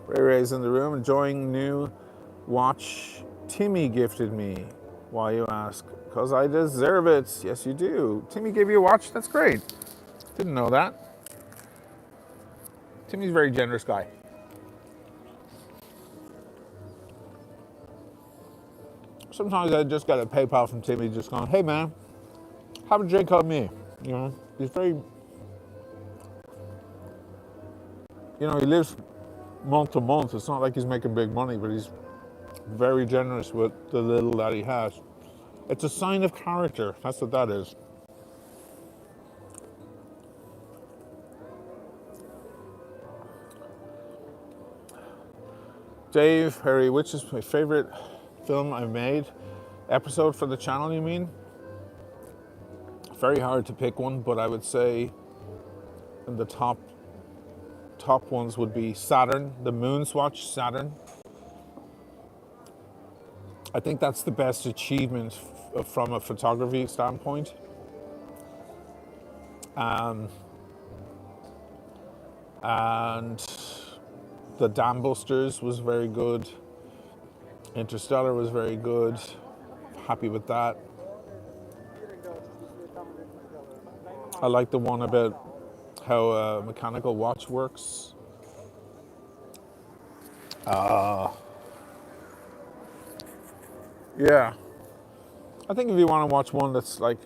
Ray Ray's in the room enjoying new watch Timmy gifted me. Why, you ask? Because I deserve it. Yes, you do. Timmy gave you a watch? That's great. Didn't know that. Timmy's a very generous guy. Sometimes I just get a PayPal from Timmy just going, hey man, have a drink on me. You know, he's very, he lives month to month. It's not like he's making big money, but he's very generous with the little that he has. It's a sign of character. That's what that is. Dave, Harry, which is my favorite film I made? Episode for the channel, you mean? Very hard to pick one, but I would say in the top ones would be Saturn, the Moonswatch Saturn. I think that's the best achievement from a photography standpoint. And the Dam Busters was very good. Interstellar was very good. Happy with that. I like the one about how a mechanical watch works. Yeah. I think if you want to watch one that's like,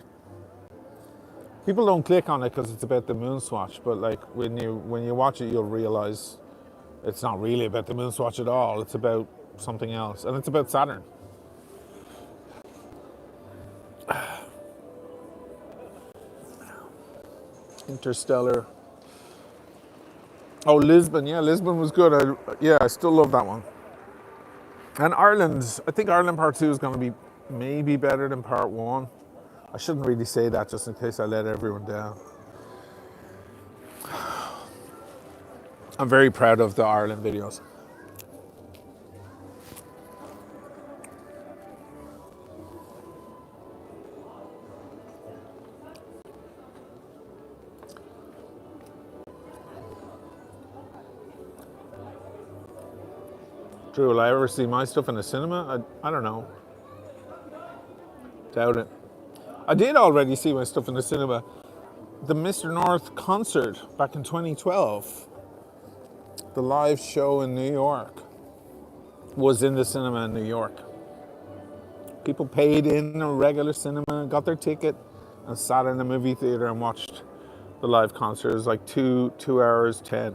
people don't click on it because it's about the Moonswatch, but like when you watch it, you'll realize it's not really about the Moonswatch at all. It's about something else, and it's about Saturn. Interstellar. Oh, Lisbon. Yeah, Lisbon was good. I still love that one. And Ireland. I think Ireland Part 2 is going to be maybe better than Part 1. I shouldn't really say that just in case I let everyone down. I'm very proud of the Ireland videos. Drew, will I ever see my stuff in the cinema? I don't know. Doubt it. I did already see my stuff in the cinema. The Mr. North concert back in 2012, the live show in New York, was in the cinema in New York. People paid in a regular cinema, got their ticket, and sat in the movie theater and watched the live concert. It was like 2 hours 10.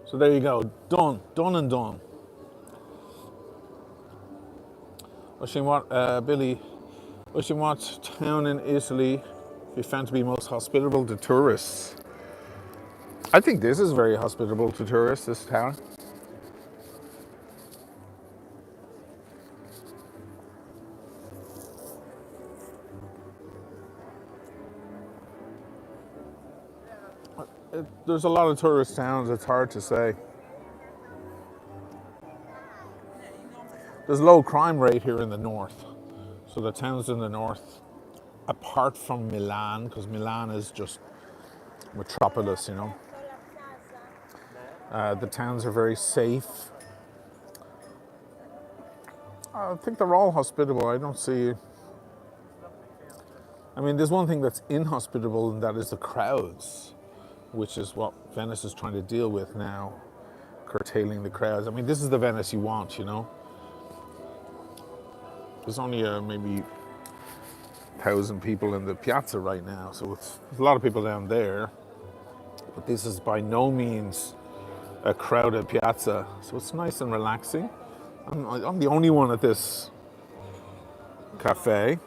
So there you go, done and done. Billy, wishing what town in Italy you found to be most hospitable to tourists? I think this is very hospitable to tourists, this town. There's a lot of tourist towns, it's hard to say. There's low crime rate here in the north. So the towns in the north, apart from Milan, because Milan is just metropolis, you know. The towns are very safe. I think they're all hospitable. I don't see. I mean, there's one thing that's inhospitable, and that is the crowds, which is what Venice is trying to deal with now, curtailing the crowds. I mean, this is the Venice you want, you know. There's only maybe 1,000 people in the piazza right now, so there's a lot of people down there. But this is by no means a crowded piazza, so it's nice and relaxing. I'm the only one at this cafe.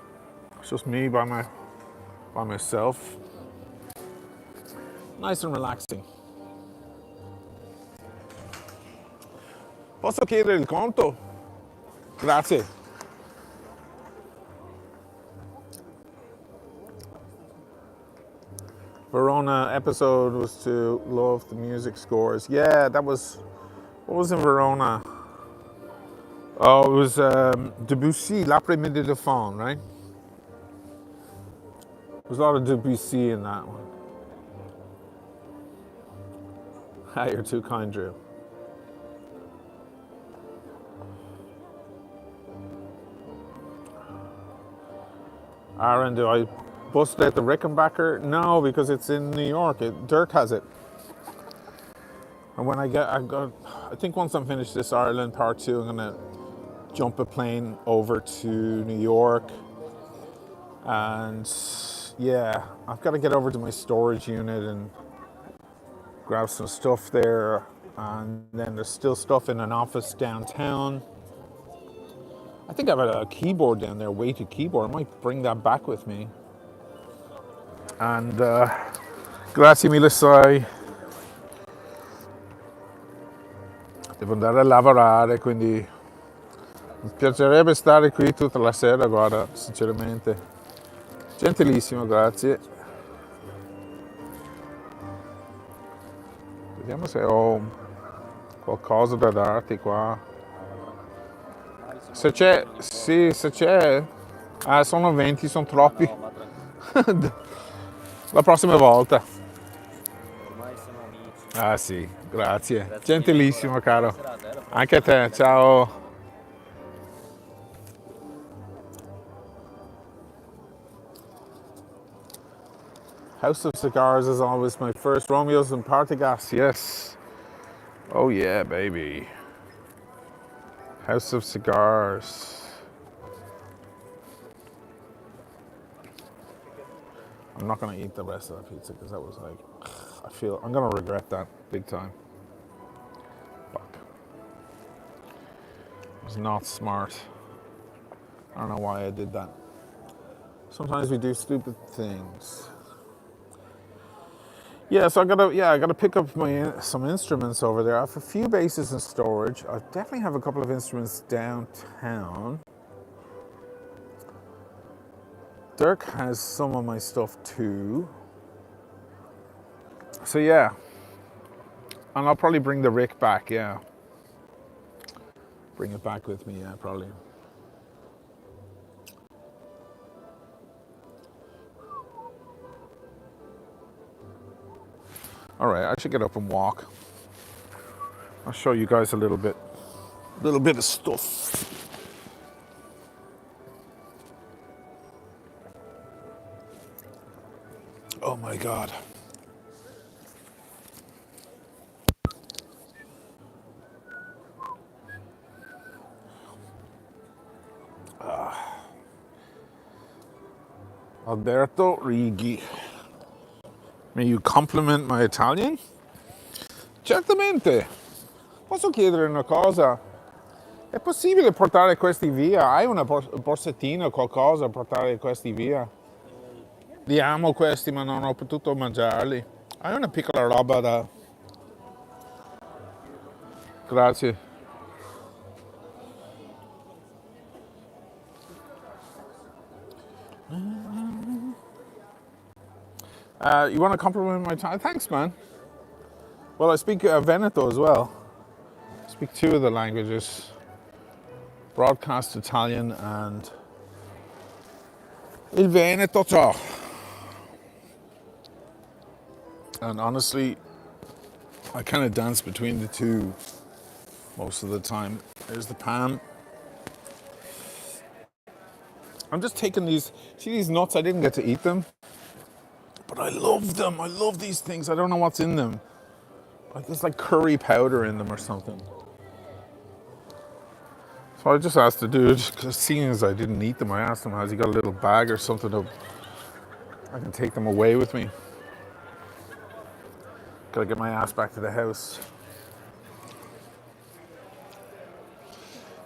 It's just me by myself. Nice and relaxing. Posso chiedere il conto? Grazie. Verona episode was to love the music scores. Yeah, that was. What was in Verona? Oh, it was Debussy, L'après-midi de Faune, right? There's a lot of Debussy in that one. Ah, you're too kind, Drew. Aaron, do I bust out the Rickenbacker? No, because it's in New York. Dirk has it. And when I think once I'm finished this Ireland part 2, I'm gonna jump a plane over to New York. And yeah, I've got to get over to my storage unit and grab some stuff there. And then there's still stuff in an office downtown. I think I've got a keyboard down there, weighted keyboard. I might bring that back with me. And grazie mille, sai. Devo andare a lavorare, quindi mi piacerebbe stare qui tutta la sera, guarda, sinceramente. Gentilissimo, grazie. Vediamo se ho qualcosa da darti qua. Se c'è, sì, se c'è. Ah, sono 20, sono troppi. La prossima volta. Ah sì, grazie. Gentilissimo, caro. Anche a te, ciao. House of Cigars is always my first. Romeo's and Partagas, yes. Oh yeah, baby. House of Cigars. I'm not gonna eat the rest of that pizza because that was like, I feel I'm gonna regret that big time. Fuck. It was not smart. I don't know why I did that. Sometimes we do stupid things. Yeah, so I gotta pick up some instruments over there. I have a few basses in storage. I definitely have a couple of instruments downtown. Dirk has some of my stuff too. So yeah, and I'll probably bring the Rick back. Yeah, bring it back with me. Yeah, probably. All right, I should get up and walk. I'll show you guys a little bit of stuff. Oh my God. Alberto Righi. May you compliment my Italian? Certamente. Posso chiedere una cosa? È possibile portare questi via? Hai una borsettina o qualcosa per portare questi via? Li amo questi, ma non ho potuto mangiarli. Hai una piccola roba da... Grazie. You want to compliment my time? Thanks, man. Well, I speak Veneto as well. I speak two of the languages. Broadcast Italian and il Veneto, ciao. And honestly, I kind of dance between the two most of the time. There's the pan. I'm just taking these, see these nuts? I didn't get to eat them, but I love them. I love these things. I don't know what's in them. Like there's like curry powder in them or something. So I just asked the dude, because seeing as I didn't eat them, I asked him, has he got a little bag or something that I can take them away with me? Gotta get my ass back to the house.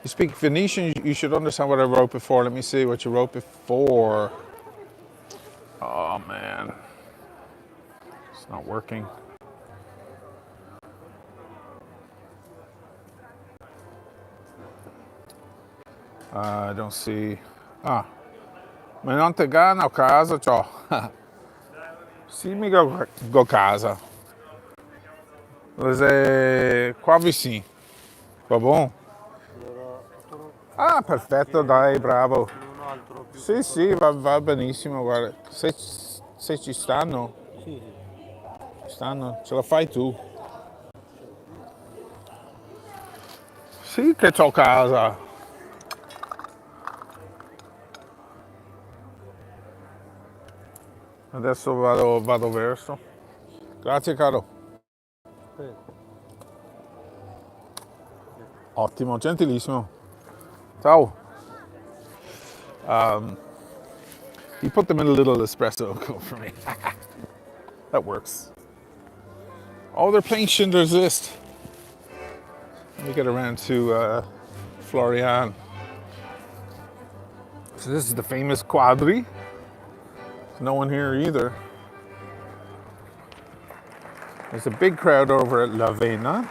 You speak Venetian, you should understand what I wrote before. Let me see what you wrote before. Oh man, it's not working. I don't see. Ah, ma non te gana a casa, ciao. Sì, mi go casa. Mas qua vicino. Va bom? Ah, perfetto, dai, bravo. Sì, sì, va benissimo, guarda. Se ci stanno, ce la fai tu. Sì che c'ho casa. Adesso vado verso. Grazie caro. Ottimo, gentilissimo. Ciao. You put them in a little espresso for me. That works. Oh, they're playing Schindler's List. Let me get around to Florian. So this is the famous Quadri. There's no one here either. There's a big crowd over at La Vena.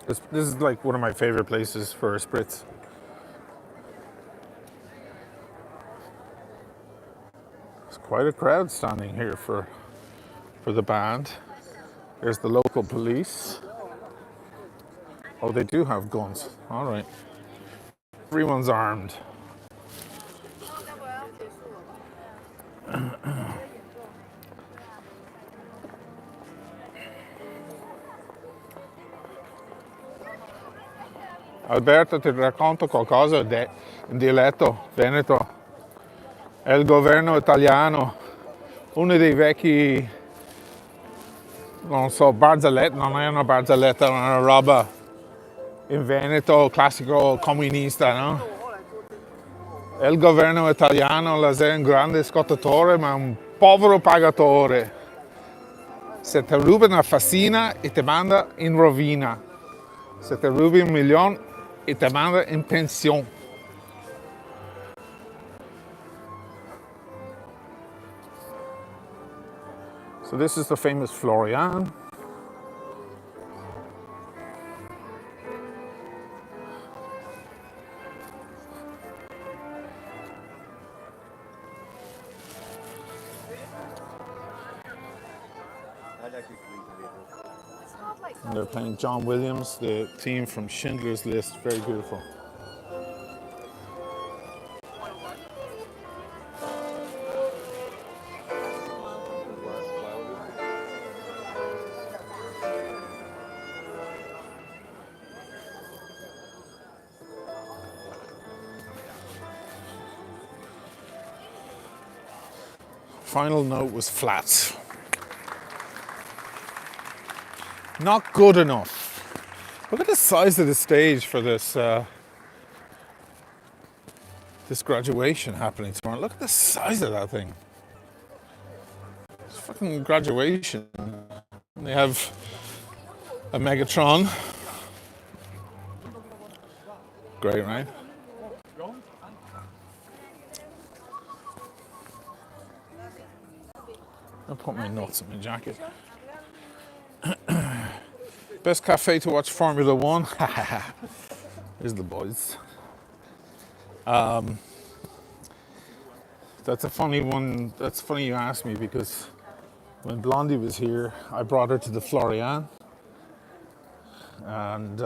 This is like one of my favorite places for a spritz. There's quite a crowd standing here for the band. There's the local police. Oh, they do have guns. All right. Everyone's armed. Alberto, ti racconto qualcosa in dialetto veneto. È il governo italiano, uno dei vecchi, non so, barzellette, non è una barzelletta, è una roba in Veneto classico comunista, no? È il governo italiano, è un grande scottatore, ma un povero pagatore. Se ti ruba una fassina e ti manda in rovina. Se ti rubi 1 milione e te manda in pension. So this is the famous Florian. And they're playing John Williams, the theme from Schindler's List. Very beautiful. Final note was flat. Not good enough. Look at the size of the stage for this this graduation happening tomorrow. Look at the size of that thing. It's fucking graduation. They have a Megatron. Great, right? I'll put my nuts in my jacket. Best cafe to watch Formula One. Here's the boys. That's a funny one. That's funny you asked me because when Blondie was here, I brought her to the Florian, and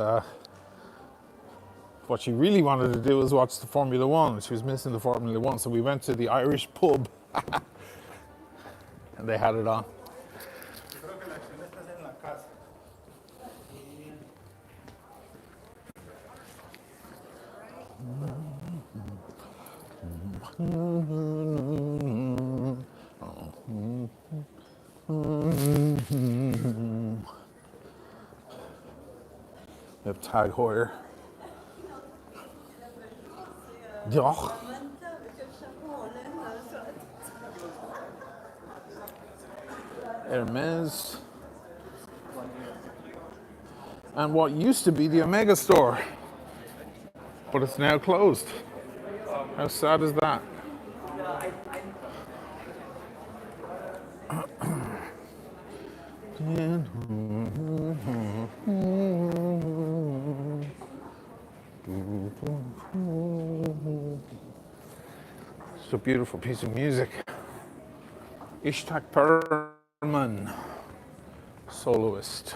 what she really wanted to do was watch the Formula One. She was missing the Formula One, so we went to the Irish pub, and they had it on. We have Tag Heuer. Doch. Hermes. And what used to be the Omega store, but it's now closed. How sad is that? It's a beautiful piece of music. Ishtak Perman, soloist.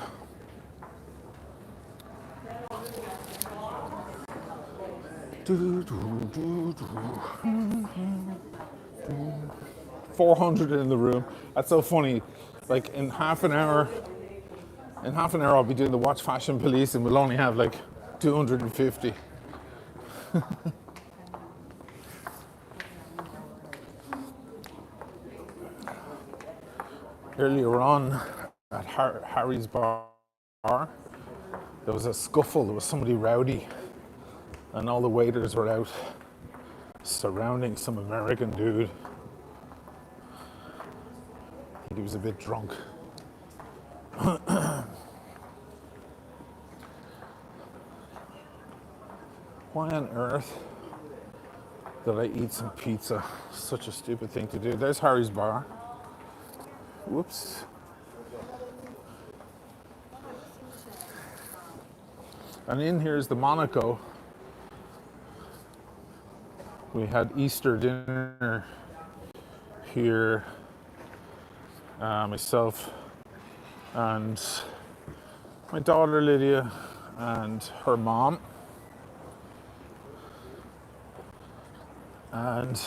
$400 in the room. That's so funny. Like in half an hour I'll be doing the Watch Fashion Police and we'll only have like 250. Earlier on at Harry's bar, there was a scuffle. There was somebody rowdy, and all the waiters were out surrounding some American dude. I think he was a bit drunk. Why on earth did I eat some pizza? Such a stupid thing to do. There's Harry's bar. Whoops. And in here's the Monaco. We had Easter dinner here. Myself and my daughter Lydia and her mom. And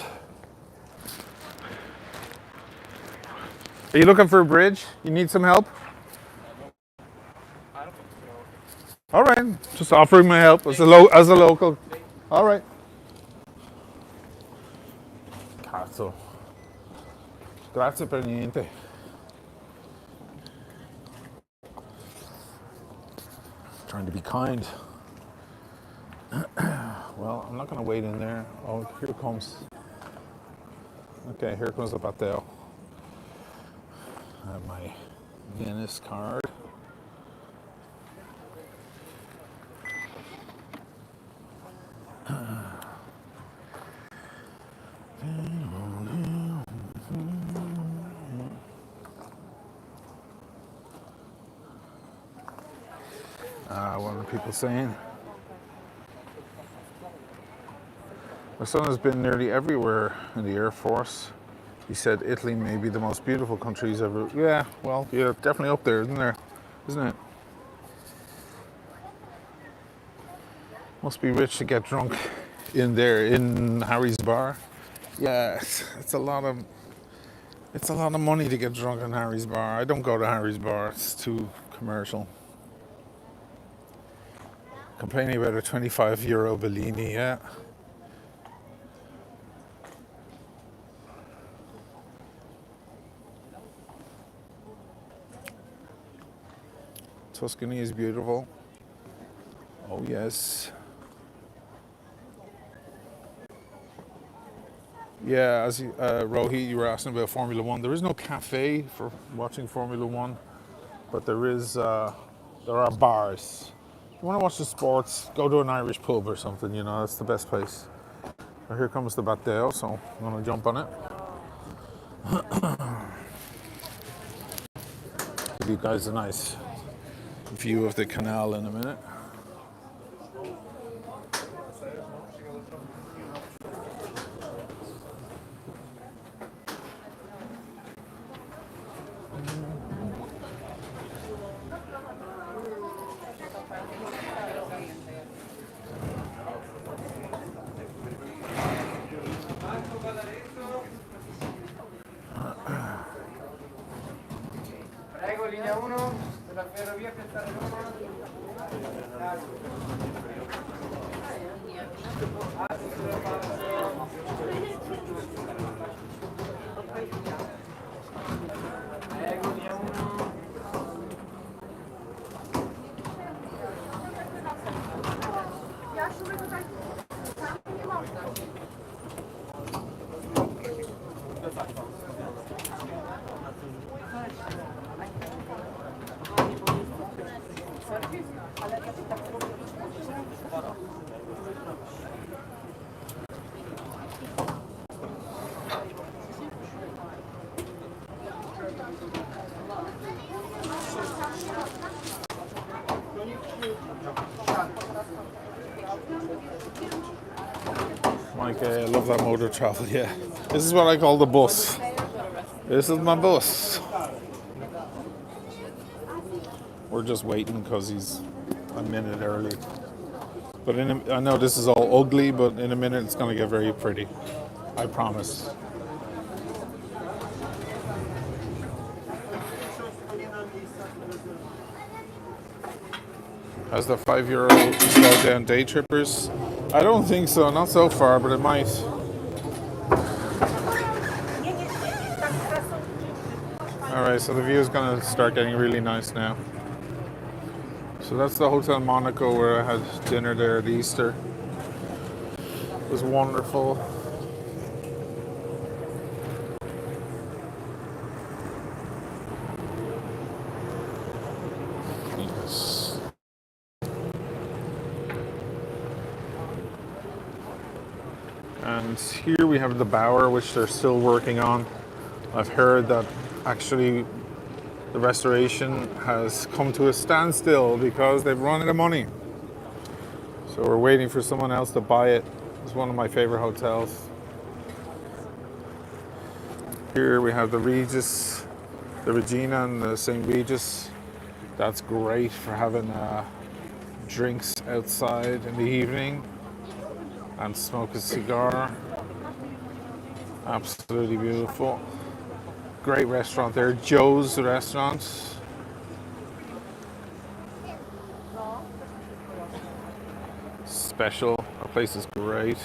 are you looking for a bridge? You need some help? All right, just offering my help as a local. All right. Cazzo. Grazie per niente. Trying to be kind. Well, I'm not going to wait in there. Oh, here it comes. Okay, here comes the Battelle. I have my Venice card. What are people saying? My son has been nearly everywhere in the Air Force. He said Italy may be the most beautiful country he's ever. Yeah, well, yeah, definitely up there, isn't there? Isn't it? Must be rich to get drunk in there in Harry's bar. Yeah, it's a lot of money to get drunk in Harry's bar. I don't go to Harry's bar; it's too commercial. Complaining about a €25 Bellini, yeah. Tuscany is beautiful. Oh yes. Yeah, as Rohit, you were asking about Formula One. There is no cafe for watching Formula One, but there are bars. If you want to watch the sports, go to an Irish pub or something. You know, that's the best place. Well, here comes the Battelle, so I'm going to jump on it. Give you guys a nice view of the canal in a minute. Like, I love that mode of travel, yeah. This is what I call the bus. This is my bus. We're just waiting because he's a minute early. But I know this is all ugly, but in a minute it's going to get very pretty. I promise. Has the €5 slowed down day trippers? I don't think so, not so far, but it might. Alright, so the view is going to start getting really nice now. So that's the Hotel Monaco where I had dinner there at Easter. It was wonderful. Yes. And here we have the Bower, which they're still working on. I've heard that actually the restoration has come to a standstill because they've run out of money. So we're waiting for someone else to buy it. It's one of my favorite hotels. Here we have the Regis, the Regina and the St. Regis. That's great for having drinks outside in the evening and smoke a cigar. Absolutely beautiful. Great restaurant there, Joe's restaurant. Special, our place is great.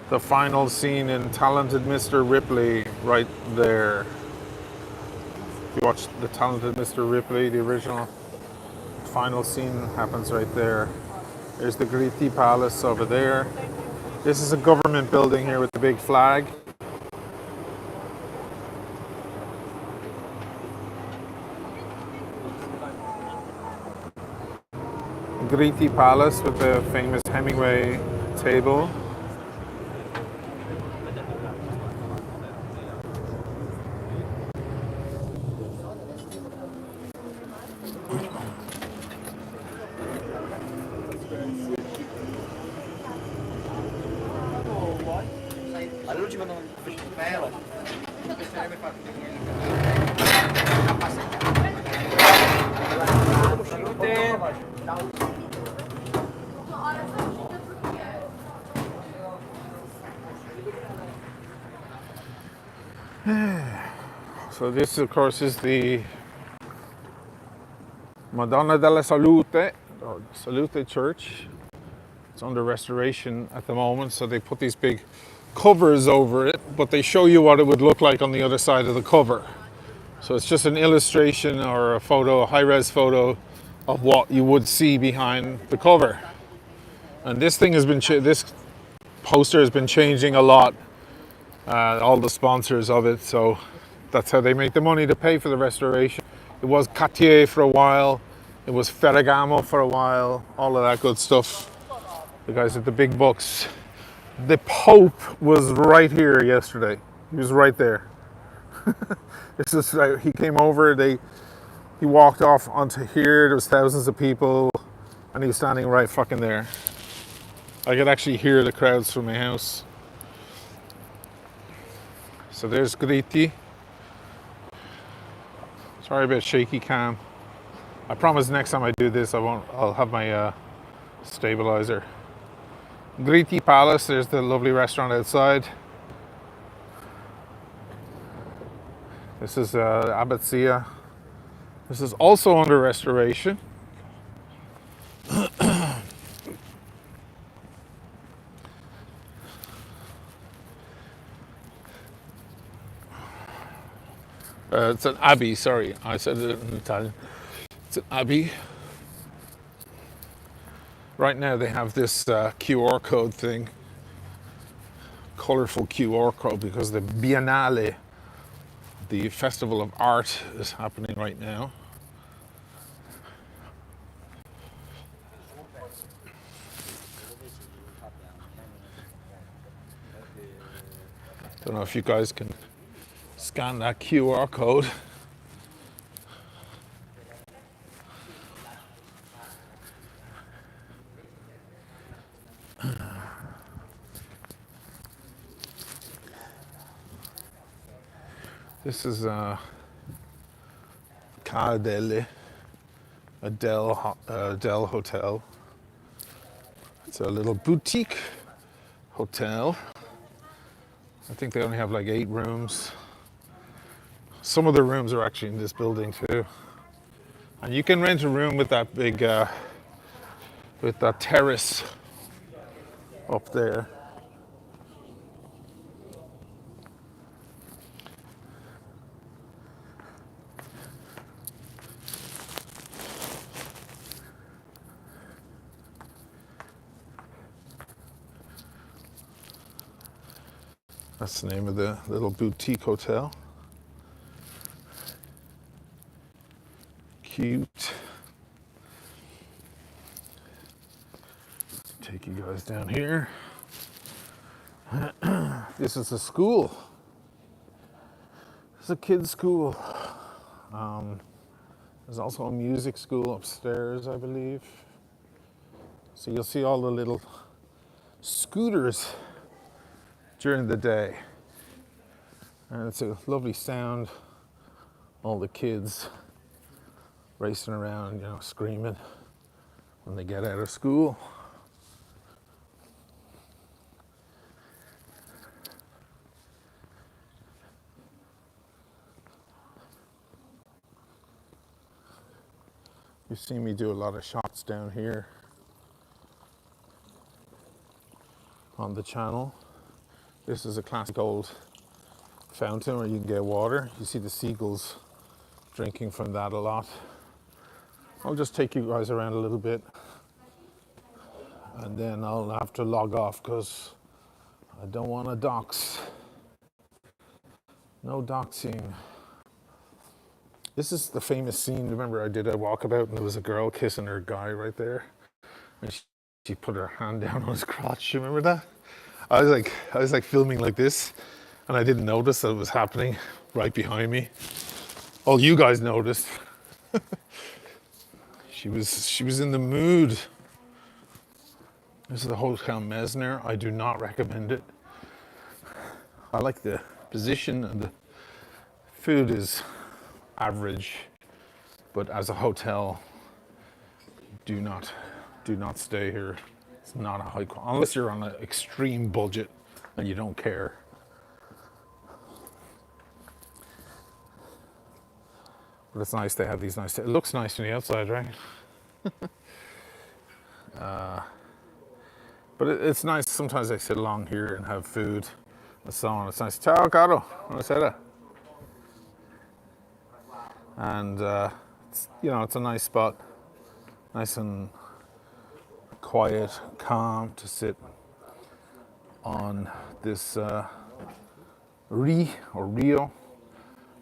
The final scene in Talented Mr. Ripley, right there. If you watch the Talented Mr. Ripley, the original, final scene happens right there. There's the Gritti Palace over there. This is a government building here with the big flag. Gritti Palace with the famous Hemingway table. So this, of course, is the Madonna della Salute, or Salute Church. It's under restoration at the moment, so they put these big covers over it, but they show you what it would look like on the other side of the cover. So it's just an illustration or a photo, a high-res photo of what you would see behind the cover. And this thing has been, this poster has been changing a lot. All the sponsors of it, so that's how they make the money to pay for the restoration. It was Cartier for a while, it was Ferragamo for a while, all of that good stuff. The guys at the big bucks. The Pope was right here yesterday. He was right there. It's just like he came over, he walked off onto here, there was thousands of people, and he was standing right fucking there. I could actually hear the crowds from my house. So there's Gritti. Sorry about shaky cam. I promise next time I do this, I'll have my stabilizer. Gritti Palace, there's the lovely restaurant outside. This is Abbazia. This is also under restoration. It's an abbey, sorry, I said it in Italian. It's an abbey. Right now they have this QR code thing, colorful QR code, because the Biennale, the Festival of Art, is happening right now. Don't know if you guys can scan that QR code. This is Cardelle, Adele Hotel. It's a little boutique hotel. I think they only have like 8 rooms. Some of the rooms are actually in this building too. And you can rent a room with that big, with that terrace up there. That's the name of the little boutique hotel. Cute. Take you guys down here. This is a school. It's a kid's school. There's also a music school upstairs, I believe. So you'll see all the little scooters during the day. And it's a lovely sound. All the kids racing around, you know, screaming when they get out of school. You've seen me do a lot of shots down here on the channel. This is a classic old fountain where you can get water. You see the seagulls drinking from that a lot. I'll just take you guys around a little bit and then I'll have to log off because I don't want to dox. No doxing. This is the famous scene. Remember I did a walkabout and there was a girl kissing her guy right there? And she put her hand down on his crotch. You remember that? I was like filming like this and I didn't notice that it was happening right behind me. All you guys noticed. She was in the mood. This is the Hotel Mesner. I do not recommend it. I like the position and the food is average, but as a hotel, do not stay here. It's not a high quality, unless you're on an extreme budget and you don't care. But it's nice they have these nice, it looks nice from the outside, right? But it's nice, sometimes I sit along here and have food and so on. It's nice. Ciao, caro. Buonasera. And, it's, you know, it's a nice spot. Nice and quiet, calm to sit on this Rio.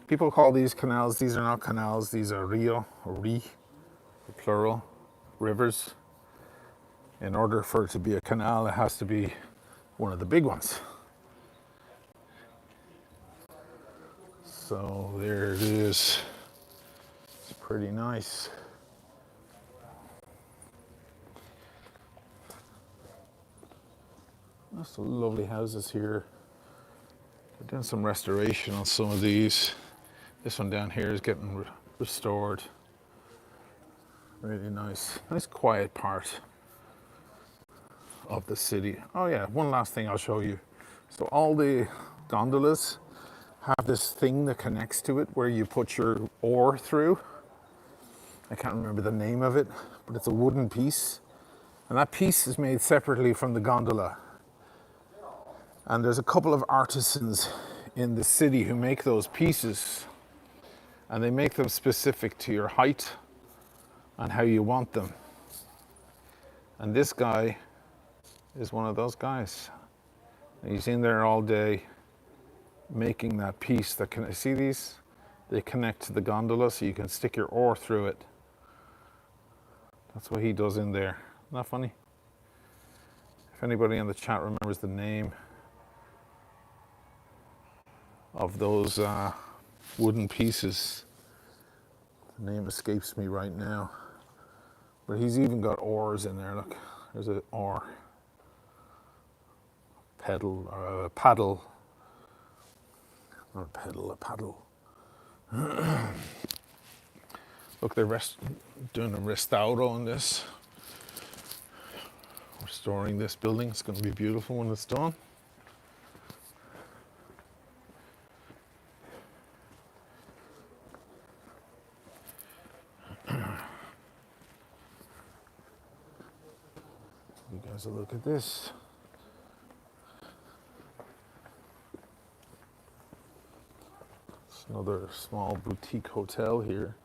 People call these canals. These are not canals. These are Rio or Ri, plural, rivers. In order for it to be a canal, it has to be one of the big ones. So there it is. It's pretty nice. There's some lovely houses here. They're doing some restoration on some of these. This one down here is getting restored. Really nice. Nice quiet part of the city. Oh yeah, one last thing I'll show you. So all the gondolas have this thing that connects to it where you put your oar through. I can't remember the name of it, but it's a wooden piece. And that piece is made separately from the gondola. And there's a couple of artisans in the city who make those pieces. And they make them specific to your height and how you want them. And this guy is one of those guys. And he's in there all day making that piece that can, see these? They connect to the gondola so you can stick your oar through it. That's what he does in there. Isn't that funny? If anybody in the chat remembers the name of those wooden pieces, the name escapes me right now. But he's even got oars in there. Look, there's an oar. Pedal, or a paddle. Not a pedal, a paddle. Look, they're doing a restauro on this. Restoring this building. It's going to be beautiful when it's done. You guys will look at this. It's another small boutique hotel here,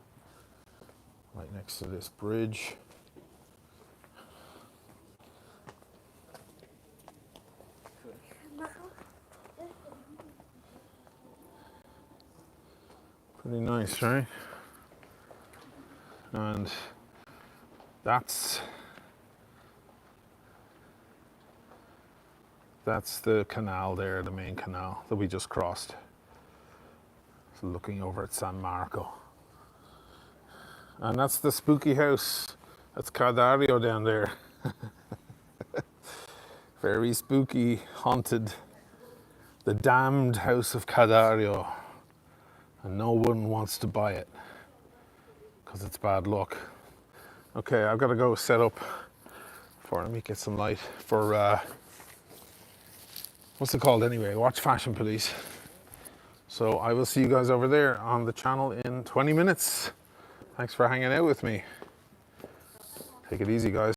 right next to this bridge. Pretty nice, right? And that's the canal there, the main canal that we just crossed. So looking over at San Marco. And that's the spooky house. That's Cardario down there. Very spooky, haunted. The damned house of Cardario. And no one wants to buy it because it's bad luck. Okay, I've got to go set up let me get some light for, what's it called anyway? Watch Fashion Police. So I will see you guys over there on the channel in 20 minutes. Thanks for hanging out with me. Take it easy, guys.